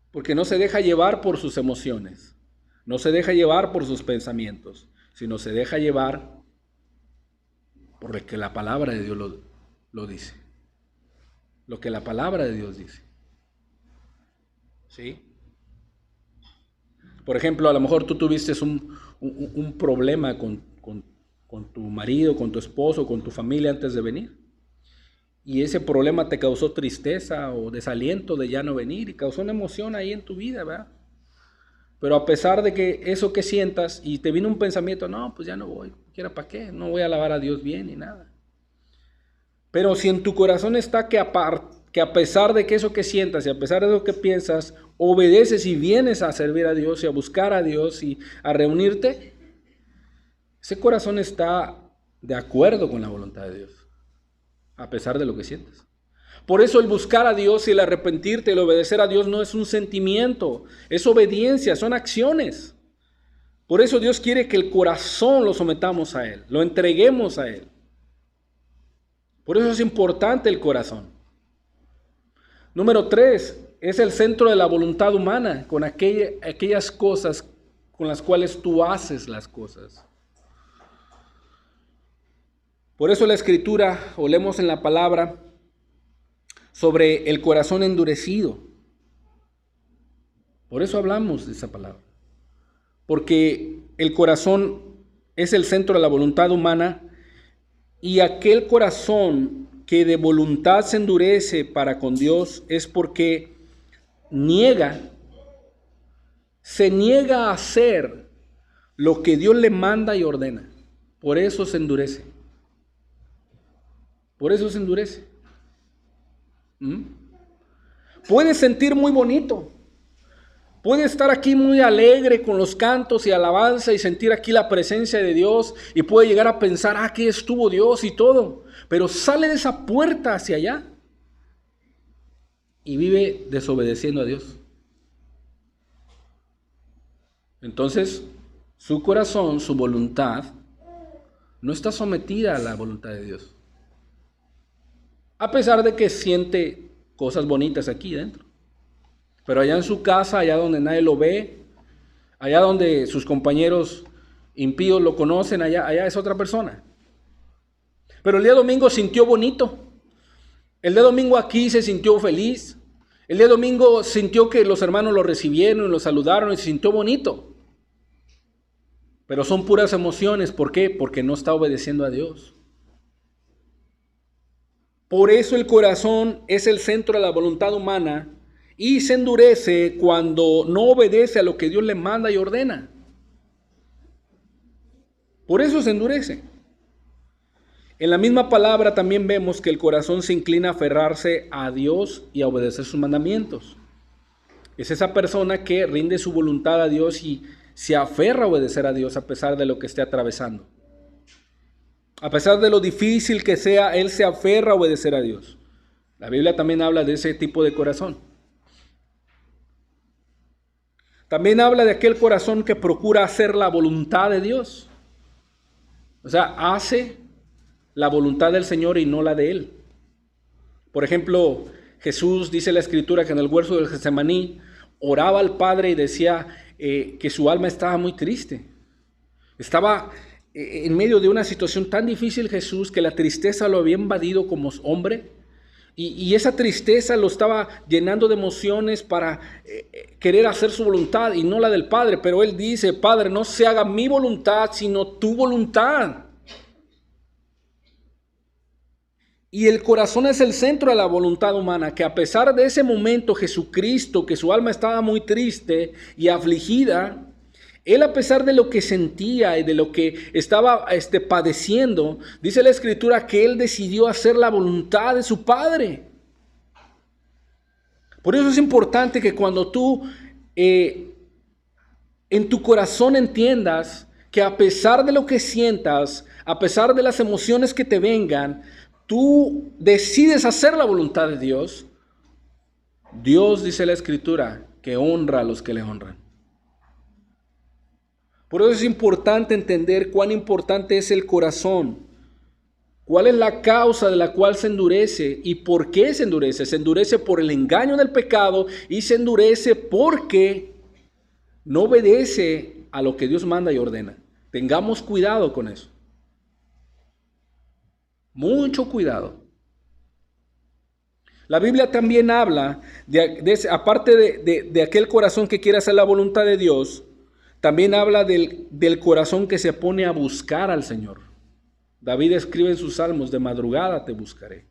Porque no se deja llevar por sus emociones, no se deja llevar por sus pensamientos, sino se deja llevar por lo que la palabra de Dios lo dice. Lo que la palabra de Dios dice. ¿Sí? Por ejemplo, a lo mejor tú tuviste un problema con tu marido, con tu esposo, con tu familia antes de venir. Y ese problema te causó tristeza o desaliento de ya no venir y causó una emoción ahí en tu vida, ¿verdad? Pero a pesar de que eso que sientas y te vino un pensamiento, no, pues ya no voy, ¿quiera para qué? No voy a alabar a Dios bien ni nada. Pero si en tu corazón está que a pesar de que eso que sientas y a pesar de lo que piensas, obedeces y vienes a servir a Dios y a buscar a Dios y a reunirte, ese corazón está de acuerdo con la voluntad de Dios, a pesar de lo que sientes. Por eso el buscar a Dios y el arrepentirte, el obedecer a Dios no es un sentimiento, es obediencia, son acciones. Por eso Dios quiere que el corazón lo sometamos a Él, lo entreguemos a Él. Por eso es importante el corazón. Número 3, es el centro de la voluntad humana, con aquellas cosas con las cuales tú haces las cosas. Por eso la Escritura, o leemos en la palabra, sobre el corazón endurecido. Por eso hablamos de esa palabra. Porque el corazón es el centro de la voluntad humana y aquel corazón que de voluntad se endurece para con Dios es porque niega se niega a hacer lo que Dios le manda y ordena. Por eso se endurece. Por eso se endurece. Puede sentir muy bonito. Puede estar aquí muy alegre con los cantos y alabanza y sentir aquí la presencia de Dios y puede llegar a pensar, aquí estuvo Dios y todo. Pero sale de esa puerta hacia allá y vive desobedeciendo a Dios. Entonces, su corazón, su voluntad, no está sometida a la voluntad de Dios. A pesar de que siente cosas bonitas aquí dentro. Pero allá en su casa, allá donde nadie lo ve, allá donde sus compañeros impíos lo conocen, allá es otra persona. Pero el día domingo sintió bonito. El día domingo aquí se sintió feliz. El día domingo sintió que los hermanos lo recibieron y lo saludaron y se sintió bonito. Pero son puras emociones. ¿Por qué? Porque no está obedeciendo a Dios. Por eso el corazón es el centro de la voluntad humana y se endurece cuando no obedece a lo que Dios le manda y ordena. Por eso se endurece. En la misma palabra también vemos que el corazón se inclina a aferrarse a Dios y a obedecer sus mandamientos. Es esa persona que rinde su voluntad a Dios y se aferra a obedecer a Dios a pesar de lo que esté atravesando. A pesar de lo difícil que sea, él se aferra a obedecer a Dios. La Biblia también habla de ese tipo de corazón. También habla de aquel corazón que procura hacer la voluntad de Dios. O sea, hace la voluntad del Señor y no la de Él. Por ejemplo, Jesús dice en la Escritura que en el huerto del Getsemaní oraba al Padre y decía que su alma estaba muy triste. Estaba en medio de una situación tan difícil Jesús que la tristeza lo había invadido como hombre. Y esa tristeza lo estaba llenando de emociones para querer hacer su voluntad y no la del Padre. Pero Él dice, Padre, no se haga mi voluntad, sino tu voluntad. Y el corazón es el centro de la voluntad humana, que a pesar de ese momento Jesucristo, que su alma estaba muy triste y afligida, Él a pesar de lo que sentía y de lo que estaba padeciendo, dice la Escritura que Él decidió hacer la voluntad de su Padre. Por eso es importante que cuando tú en tu corazón entiendas que a pesar de lo que sientas, a pesar de las emociones que te vengan, tú decides hacer la voluntad de Dios. Dios, dice la Escritura, que honra a los que le honran. Por eso es importante entender cuán importante es el corazón. ¿Cuál es la causa de la cual se endurece y por qué se endurece? Se endurece por el engaño del pecado y se endurece porque no obedece a lo que Dios manda y ordena. Tengamos cuidado con eso. Mucho cuidado. La Biblia también habla, aparte de aquel corazón que quiere hacer la voluntad de Dios, también habla del corazón que se pone a buscar al Señor. David escribe en sus salmos, de madrugada te buscaré.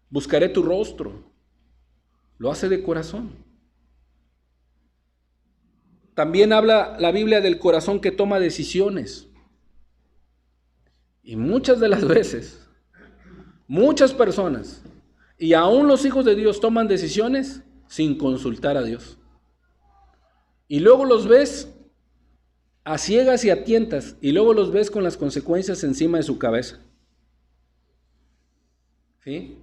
Buscaré tu rostro. Lo hace de corazón. También habla la Biblia del corazón que toma decisiones. Y muchas de las veces, muchas personas, y aún los hijos de Dios toman decisiones sin consultar a Dios. Y luego los ves a ciegas y a tientas, y luego los ves con las consecuencias encima de su cabeza. ¿Sí?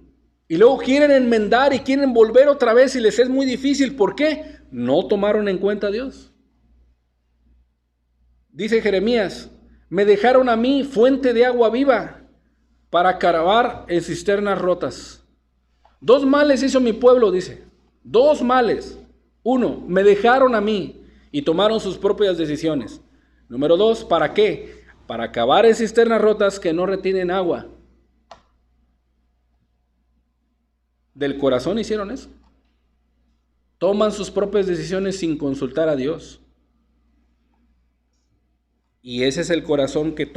Y luego quieren enmendar y quieren volver otra vez y les es muy difícil. ¿Por qué? No tomaron en cuenta a Dios. Dice Jeremías, me dejaron a mí fuente de agua viva para cavar en cisternas rotas. 2 males hizo mi pueblo, dice. 2 males. 1, me dejaron a mí y tomaron sus propias decisiones. Número 2, ¿para qué? Para cavar en cisternas rotas que no retienen agua. Del corazón hicieron eso. Toman sus propias decisiones sin consultar a Dios. Y ese es el corazón que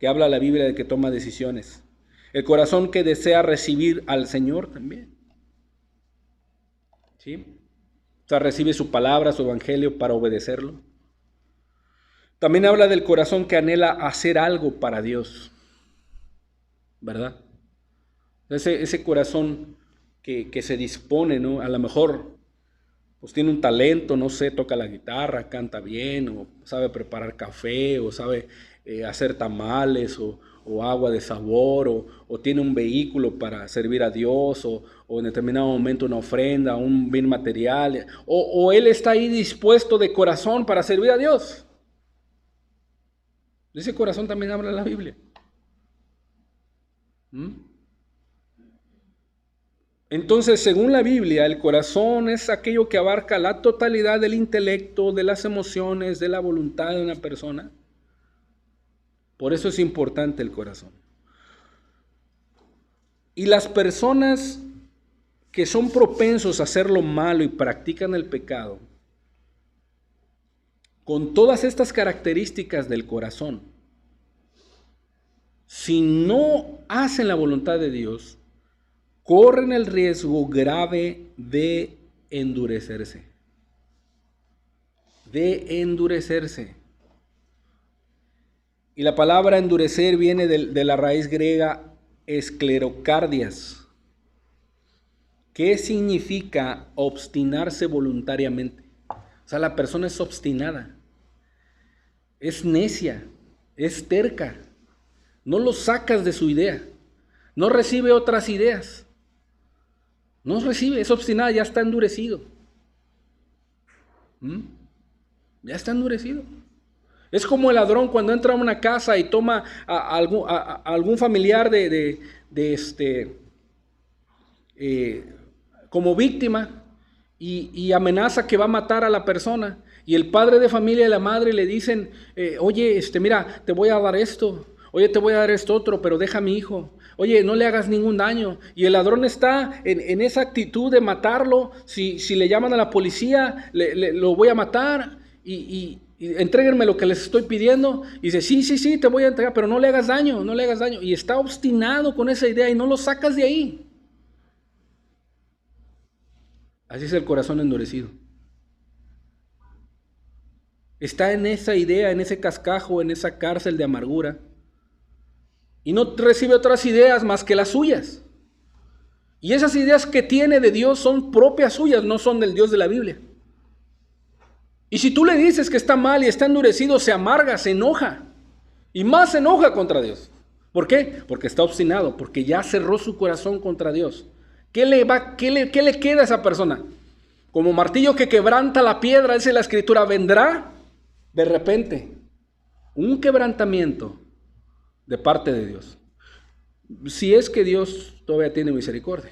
habla la Biblia de que toma decisiones. El corazón que desea recibir al Señor también. ¿Sí? O sea, recibe su palabra, su evangelio para obedecerlo. También habla del corazón que anhela hacer algo para Dios, ¿verdad? Ese corazón que se dispone, ¿no? A lo mejor pues tiene un talento, no sé, toca la guitarra, canta bien, o sabe preparar café, o sabe hacer tamales, o agua de sabor, o tiene un vehículo para servir a Dios, o en determinado momento una ofrenda, un bien material, o él está ahí dispuesto de corazón para servir a Dios. De ese corazón también habla la Biblia. Entonces, según la Biblia, el corazón es aquello que abarca la totalidad del intelecto, de las emociones, de la voluntad de una persona. Por eso es importante el corazón. Y las personas que son propensos a hacer lo malo y practican el pecado, con todas estas características del corazón, si no hacen la voluntad de Dios, corren el riesgo grave de endurecerse. De endurecerse. Y la palabra endurecer viene de la raíz griega esclerocardias, que significa obstinarse voluntariamente. O sea, la persona es obstinada, es necia, es terca. No lo sacas de su idea, no recibe otras ideas. No recibe, es obstinada, ya está endurecido. Ya está endurecido. Es como el ladrón cuando entra a una casa y toma a algún familiar como víctima y amenaza que va a matar a la persona. Y el padre de familia y la madre le dicen, oye, mira, te voy a dar esto, oye, te voy a dar esto otro, pero deja a mi hijo. Oye, no le hagas ningún daño. Y el ladrón está en esa actitud de matarlo. Si le llaman a la policía, lo voy a matar y entréguenme lo que les estoy pidiendo. Y dice, sí, te voy a entregar, pero no le hagas daño, no le hagas daño. Y está obstinado con esa idea y no lo sacas de ahí. Así es el corazón endurecido. Está en esa idea, en ese cascajo, en esa cárcel de amargura. Y no recibe otras ideas más que las suyas. Y esas ideas que tiene de Dios son propias suyas, no son del Dios de la Biblia. Y si tú le dices que está mal y está endurecido, se amarga, se enoja. Y más se enoja contra Dios. ¿Por qué? Porque está obstinado, porque ya cerró su corazón contra Dios. ¿Qué le queda a esa persona? Como martillo que quebranta la piedra, dice la Escritura, vendrá de repente un quebrantamiento de parte de Dios. Si es que Dios todavía tiene misericordia,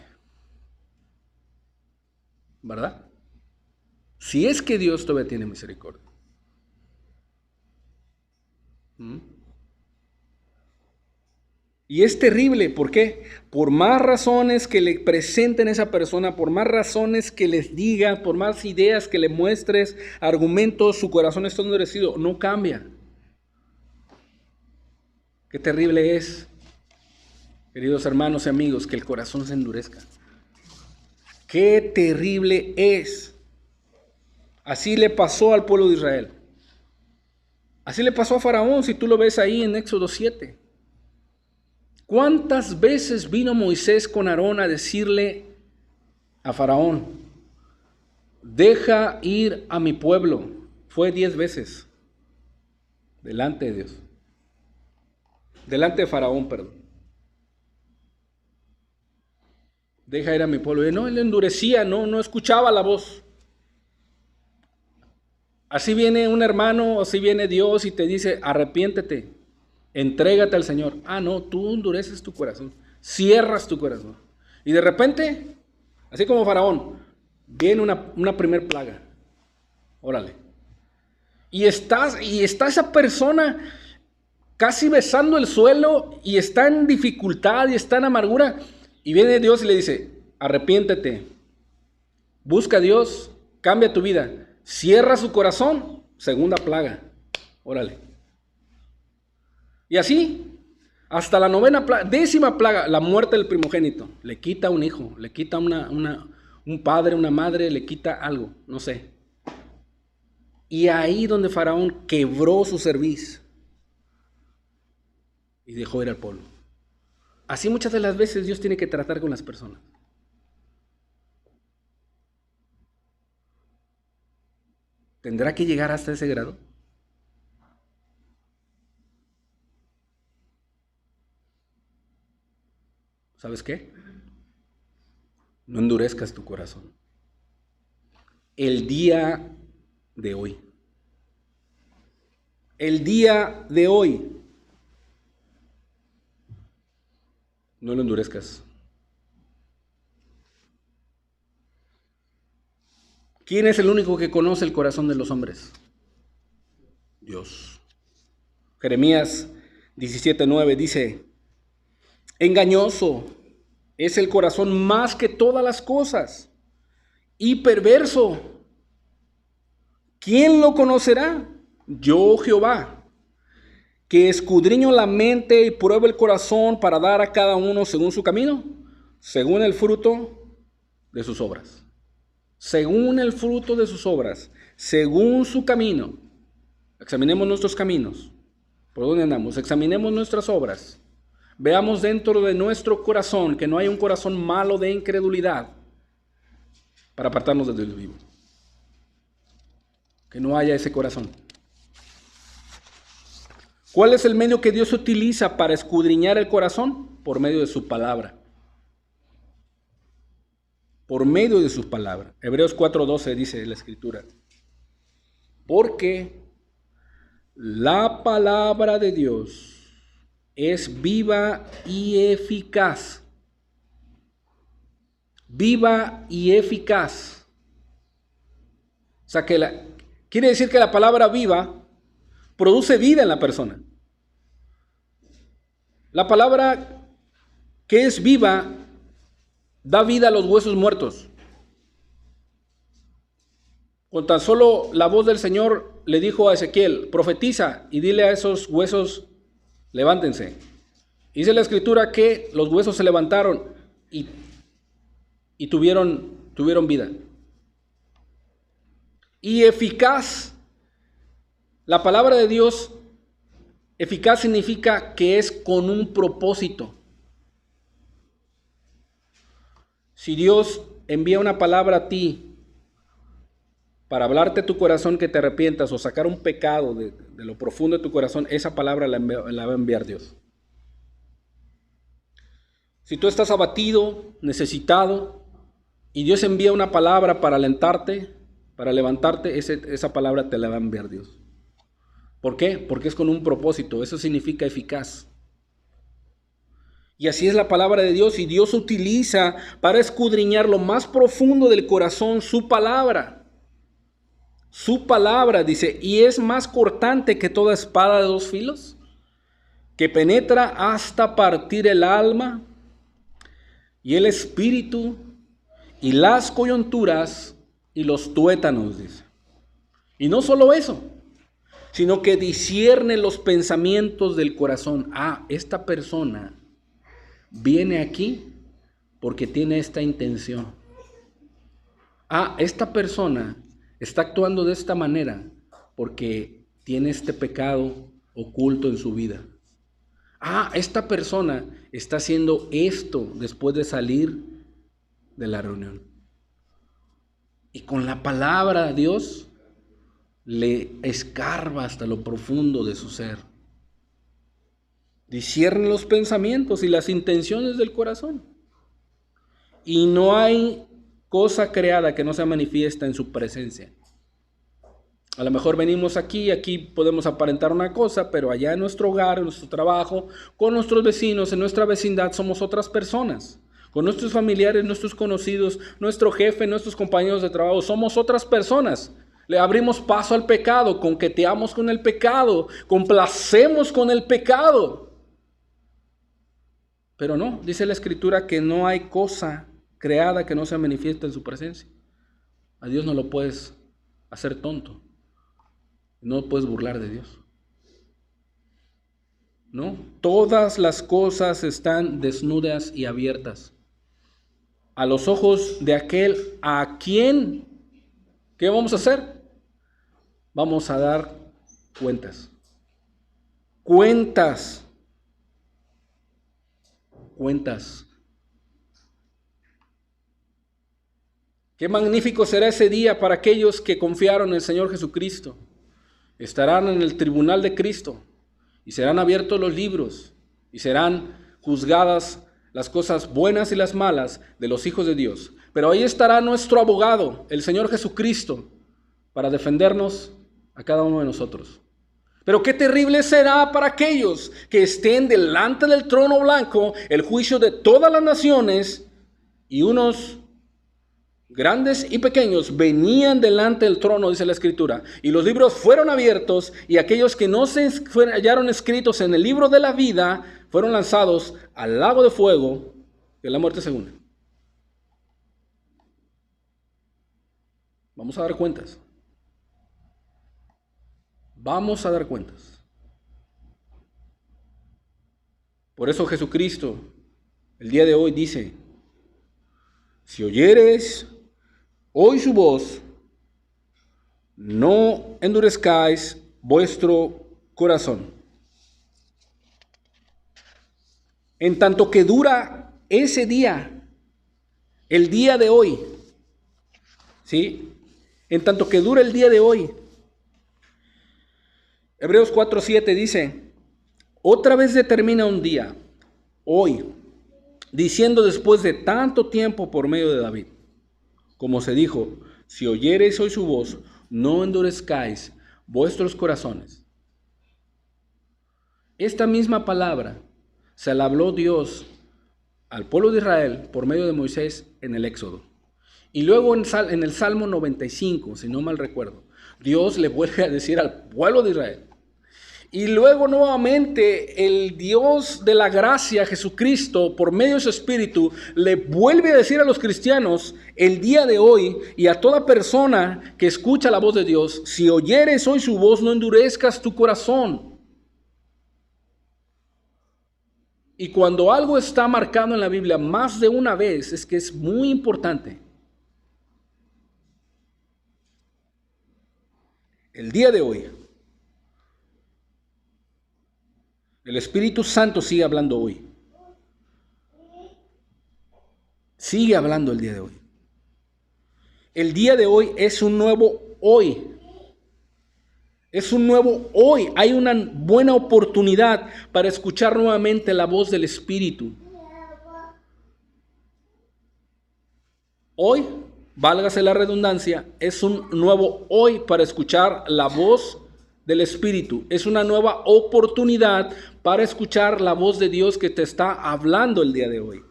¿verdad? Si es que Dios todavía tiene misericordia. Y es terrible, ¿por qué? Por más razones que le presenten a esa persona, por más razones que les diga, por más ideas que le muestres, argumentos, su corazón está endurecido, no cambia. Qué terrible es, queridos hermanos y amigos, que el corazón se endurezca. Qué terrible es. Así le pasó al pueblo de Israel. Así le pasó a Faraón, si tú lo ves ahí en Éxodo 7. ¿Cuántas veces vino Moisés con Aarón a decirle a Faraón, deja ir a mi pueblo? Fue 10 veces delante de Dios. Delante de Faraón, perdón. Deja ir a mi pueblo. Y no, él endurecía, no escuchaba la voz. Así viene un hermano, así viene Dios y te dice, arrepiéntete, entrégate al Señor. Ah, no, tú endureces tu corazón, cierras tu corazón. Y de repente, así como Faraón, viene una primer plaga. Órale. Y está esa persona casi besando el suelo y está en dificultad y está en amargura. Y viene Dios y le dice, arrepiéntete, busca a Dios, cambia tu vida. Cierra su corazón, segunda plaga. Órale. Y así, hasta la 9ª plaga, 10ª plaga, la muerte del primogénito. Le quita un hijo, le quita un Un padre, una madre le quita algo, no sé. Y ahí donde Faraón quebró su cerviz y dejó ir al pueblo. Así muchas de las veces Dios tiene que tratar con las personas. ¿Tendrá que llegar hasta ese grado? ¿Sabes qué? No endurezcas tu corazón. El día de hoy. El día de hoy. No lo endurezcas. ¿Quién es el único que conoce el corazón de los hombres? Dios. Jeremías 17:9 dice: engañoso es el corazón más que todas las cosas y perverso. ¿Quién lo conocerá? Yo, Jehová, que escudriño la mente y pruebo el corazón para dar a cada uno según su camino, según el fruto de sus obras. Según el fruto de sus obras, según su camino. Examinemos nuestros caminos. ¿Por dónde andamos? Examinemos nuestras obras. Veamos dentro de nuestro corazón que no hay un corazón malo de incredulidad para apartarnos de Dios vivo. Que no haya ese corazón. ¿Cuál es el medio que Dios utiliza para escudriñar el corazón? Por medio de su palabra. Por medio de su palabra. Hebreos 4:12 dice la Escritura: porque la palabra de Dios es viva y eficaz. Viva y eficaz. O sea, quiere decir que la palabra viva produce vida en la persona. La palabra que es viva da vida a los huesos muertos. Con tan solo la voz del Señor le dijo a Ezequiel: profetiza y dile a esos huesos, levántense. Dice la Escritura que los huesos se levantaron y tuvieron vida. Y eficaz, la palabra de Dios, eficaz significa que es con un propósito. Si Dios envía una palabra a ti para hablarte a tu corazón que te arrepientas o sacar un pecado de lo profundo de tu corazón, esa palabra la va a enviar Dios. Si tú estás abatido, necesitado, y Dios envía una palabra para alentarte, para levantarte, esa palabra te la va a enviar Dios. ¿Por qué? Porque es con un propósito. Eso significa eficaz. Y así es la palabra de Dios, y Dios utiliza para escudriñar lo más profundo del corazón su palabra. Su palabra, dice, y es más cortante que toda espada de dos filos, que penetra hasta partir el alma y el espíritu y las coyunturas y los tuétanos, dice. Y no solo eso, sino que discierne los pensamientos del corazón. Esta persona viene aquí porque tiene esta intención. Esta persona está actuando de esta manera porque tiene este pecado oculto en su vida. Esta persona está haciendo esto después de salir de la reunión. Y con la palabra Dios le escarba hasta lo profundo de su ser. Discierne los pensamientos y las intenciones del corazón. Y no hay cosa creada que no se manifiesta en su presencia. A lo mejor venimos aquí podemos aparentar una cosa, pero allá en nuestro hogar, en nuestro trabajo, con nuestros vecinos, en nuestra vecindad, somos otras personas. Con nuestros familiares, nuestros conocidos, nuestro jefe, nuestros compañeros de trabajo, somos otras personas. Le abrimos paso al pecado, coqueteamos con el pecado, complacemos con el pecado. Pero no, dice la Escritura que no hay cosa creada que no se manifieste en su presencia. A Dios no lo puedes hacer tonto. No puedes burlar de Dios. ¿No? Todas las cosas están desnudas y abiertas. a los ojos de aquel a quien, ¿qué vamos a hacer? Vamos a dar cuentas. Cuentas. Qué magnífico será ese día para aquellos que confiaron en el Señor Jesucristo. Estarán en el tribunal de Cristo y serán abiertos los libros y serán juzgadas las cosas buenas y las malas de los hijos de Dios. Pero ahí estará nuestro abogado, el Señor Jesucristo, para defendernos a cada uno de nosotros. Pero qué terrible será para aquellos que estén delante del trono blanco, el juicio de todas las naciones, y unos grandes y pequeños venían delante del trono, dice la Escritura, y los libros fueron abiertos, y aquellos que no se hallaron escritos en el libro de la vida fueron lanzados al lago de fuego, que es la muerte segunda. Vamos a dar cuentas. Vamos a dar cuentas. Por eso Jesucristo, el día de hoy, dice: si oyereis hoy su voz, no endurezcáis vuestro corazón. En tanto que dura ese día, el día de hoy, ¿sí? En tanto que dura el día de hoy. Hebreos 4:7 dice: otra vez determina un día, hoy, diciendo después de tanto tiempo por medio de David, como se dijo: si oyereis hoy su voz, no endurezcáis vuestros corazones. Esta misma palabra se la habló Dios al pueblo de Israel por medio de Moisés en el Éxodo. Y luego en el Salmo 95, si no mal recuerdo, Dios le vuelve a decir al pueblo de Israel. Y luego nuevamente el Dios de la gracia, Jesucristo, por medio de su Espíritu, le vuelve a decir a los cristianos el día de hoy y a toda persona que escucha la voz de Dios: si oyeres hoy su voz, no endurezcas tu corazón. Y cuando algo está marcado en la Biblia más de una vez, es que es muy importante. El día de hoy, el Espíritu Santo sigue hablando hoy. Sigue hablando el día de hoy. El día de hoy es un nuevo hoy. Es un nuevo hoy. Hay una buena oportunidad para escuchar nuevamente la voz del Espíritu. Hoy, válgase la redundancia, es un nuevo hoy para escuchar la voz del Espíritu. Es una nueva oportunidad para escuchar la voz de Dios que te está hablando el día de hoy,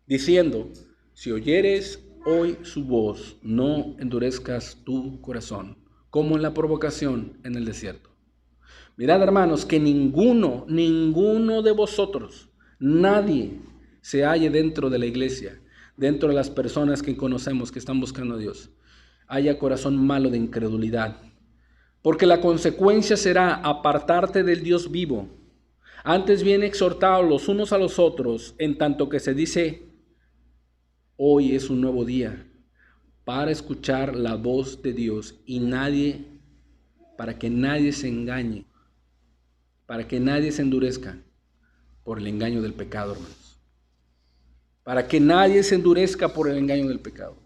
diciendo: si oyeres hoy su voz, no endurezcas tu corazón, como en la provocación en el desierto. Mirad, hermanos, que ninguno de vosotros, nadie se halle dentro de la iglesia, dentro de las personas que conocemos que están buscando a Dios, haya corazón malo de incredulidad. Porque la consecuencia será apartarte del Dios vivo. Antes bien exhortados los unos a los otros, en tanto que se dice: hoy es un nuevo día, para escuchar la voz de Dios, y para que nadie se engañe, para que nadie se endurezca por el engaño del pecado, hermanos. Para que nadie se endurezca por el engaño del pecado.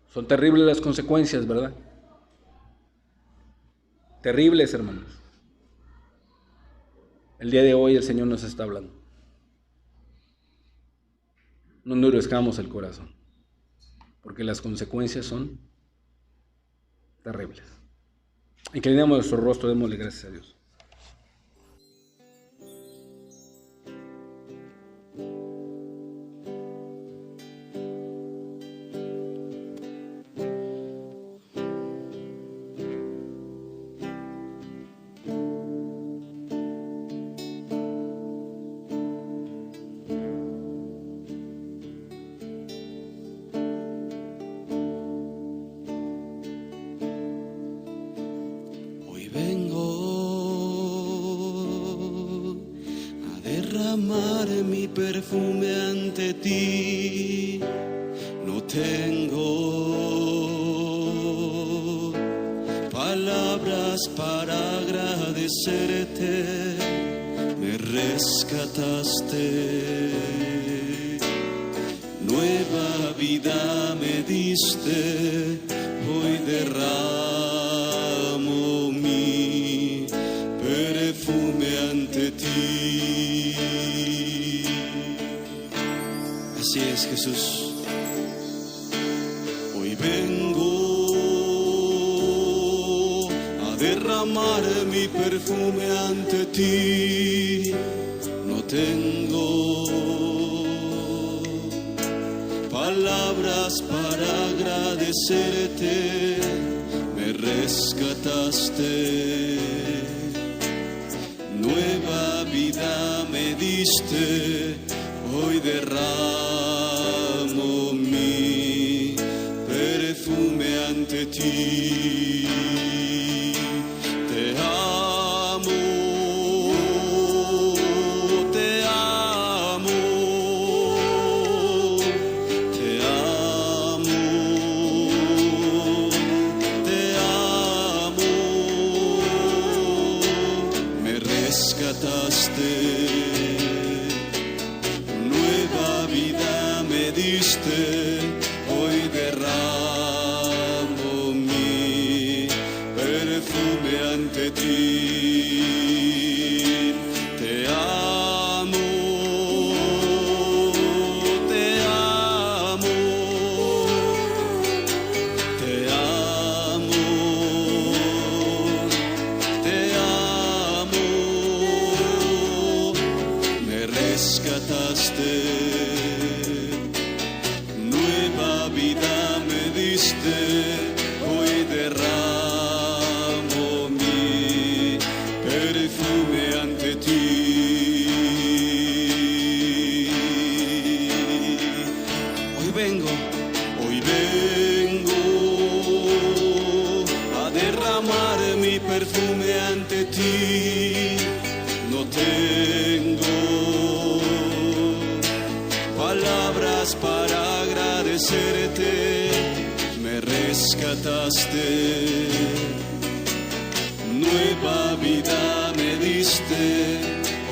Son terribles las consecuencias, ¿verdad? Terribles, hermanos. El día de hoy el Señor nos está hablando. No endurezcamos el corazón, porque las consecuencias son terribles. Inclinemos nuestro rostro, démosle gracias a Dios. Vengo derramar mi perfume ante ti, no tengo palabras para agradecerte, me rescataste, nueva vida me diste, hoy derramo mi perfume ante ti. Así es, Jesús. Hoy vengo a derramar mi perfume ante ti. No tengo palabras para agradecerte, me rescataste, nueva vida me diste, hoy derramo mi perfume ante ti. Te amo, te amo, te amo, te amo, me rescataste, nueva vida me diste, hoy derramo mi perfume ante ti. Te amo, te amo, te amo, te amo, me rescataste, nueva vida me diste, hoy derramo mi perfume ante ti. Hoy vengo a derramar mi perfume ante ti. No tengo palabras para agradecerte, me rescataste, nueva vida me diste,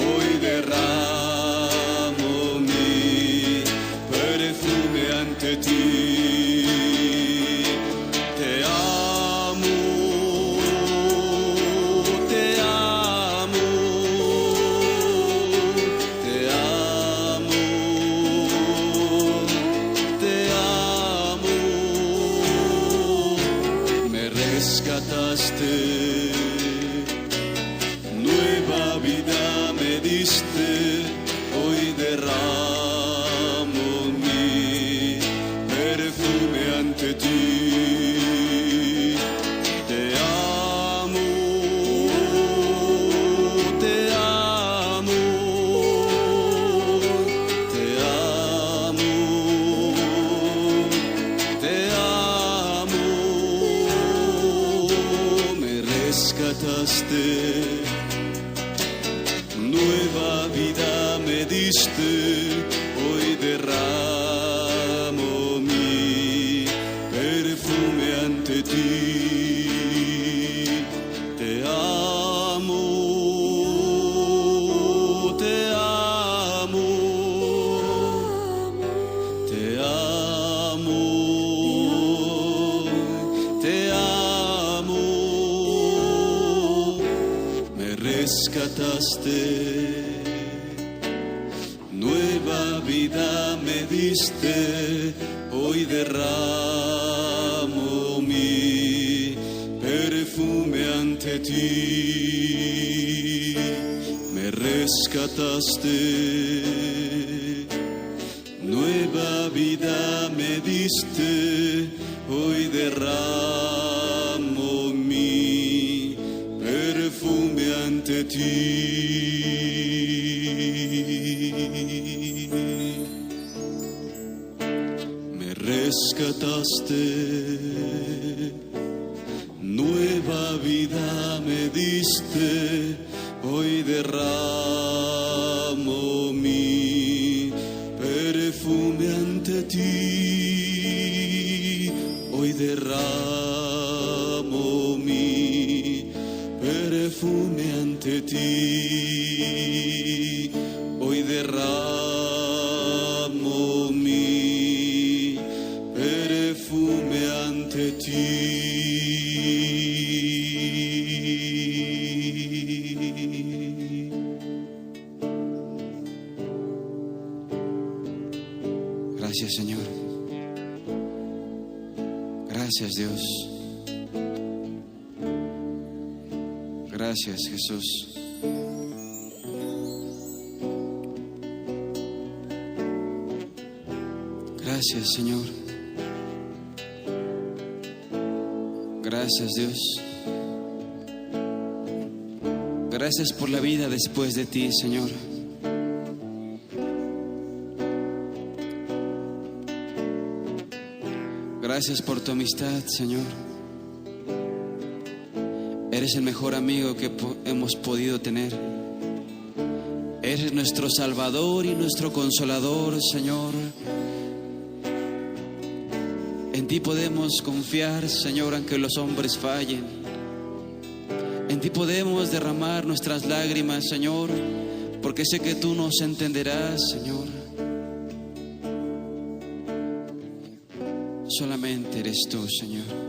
hoy derramo mi perfume ante ti. Te amo, te amo, te amo, te amo, me rescataste, nueva vida me diste, hoy derramo mi perfume ante ti. Te amo, te amo, te amo, te amo, me rescataste, nueva vida me diste, hoy derramo mi perfume ante ti. Te amo, te amo, te amo, te amo, me rescataste, nueva vida me diste, hoy derramo mi perfume ante ti. Me rescataste, nueva vida me diste, hoy derramo mi perfume ante ti. Me rescataste, nueva vida me diste, hoy derramo ti. Hoy derramo mi perfume ante ti. Gracias, Señor. Gracias, Dios. Gracias, Jesús. Gracias, Señor. Gracias, Dios. Gracias por la vida después de ti, Señor. Gracias por tu amistad, Señor. Eres el mejor amigo que hemos podido tener. Eres nuestro Salvador y nuestro Consolador, Señor. En ti podemos confiar, Señor, aunque los hombres fallen. En ti podemos derramar nuestras lágrimas, Señor, porque sé que tú nos entenderás, Señor. Solamente eres tú, Señor.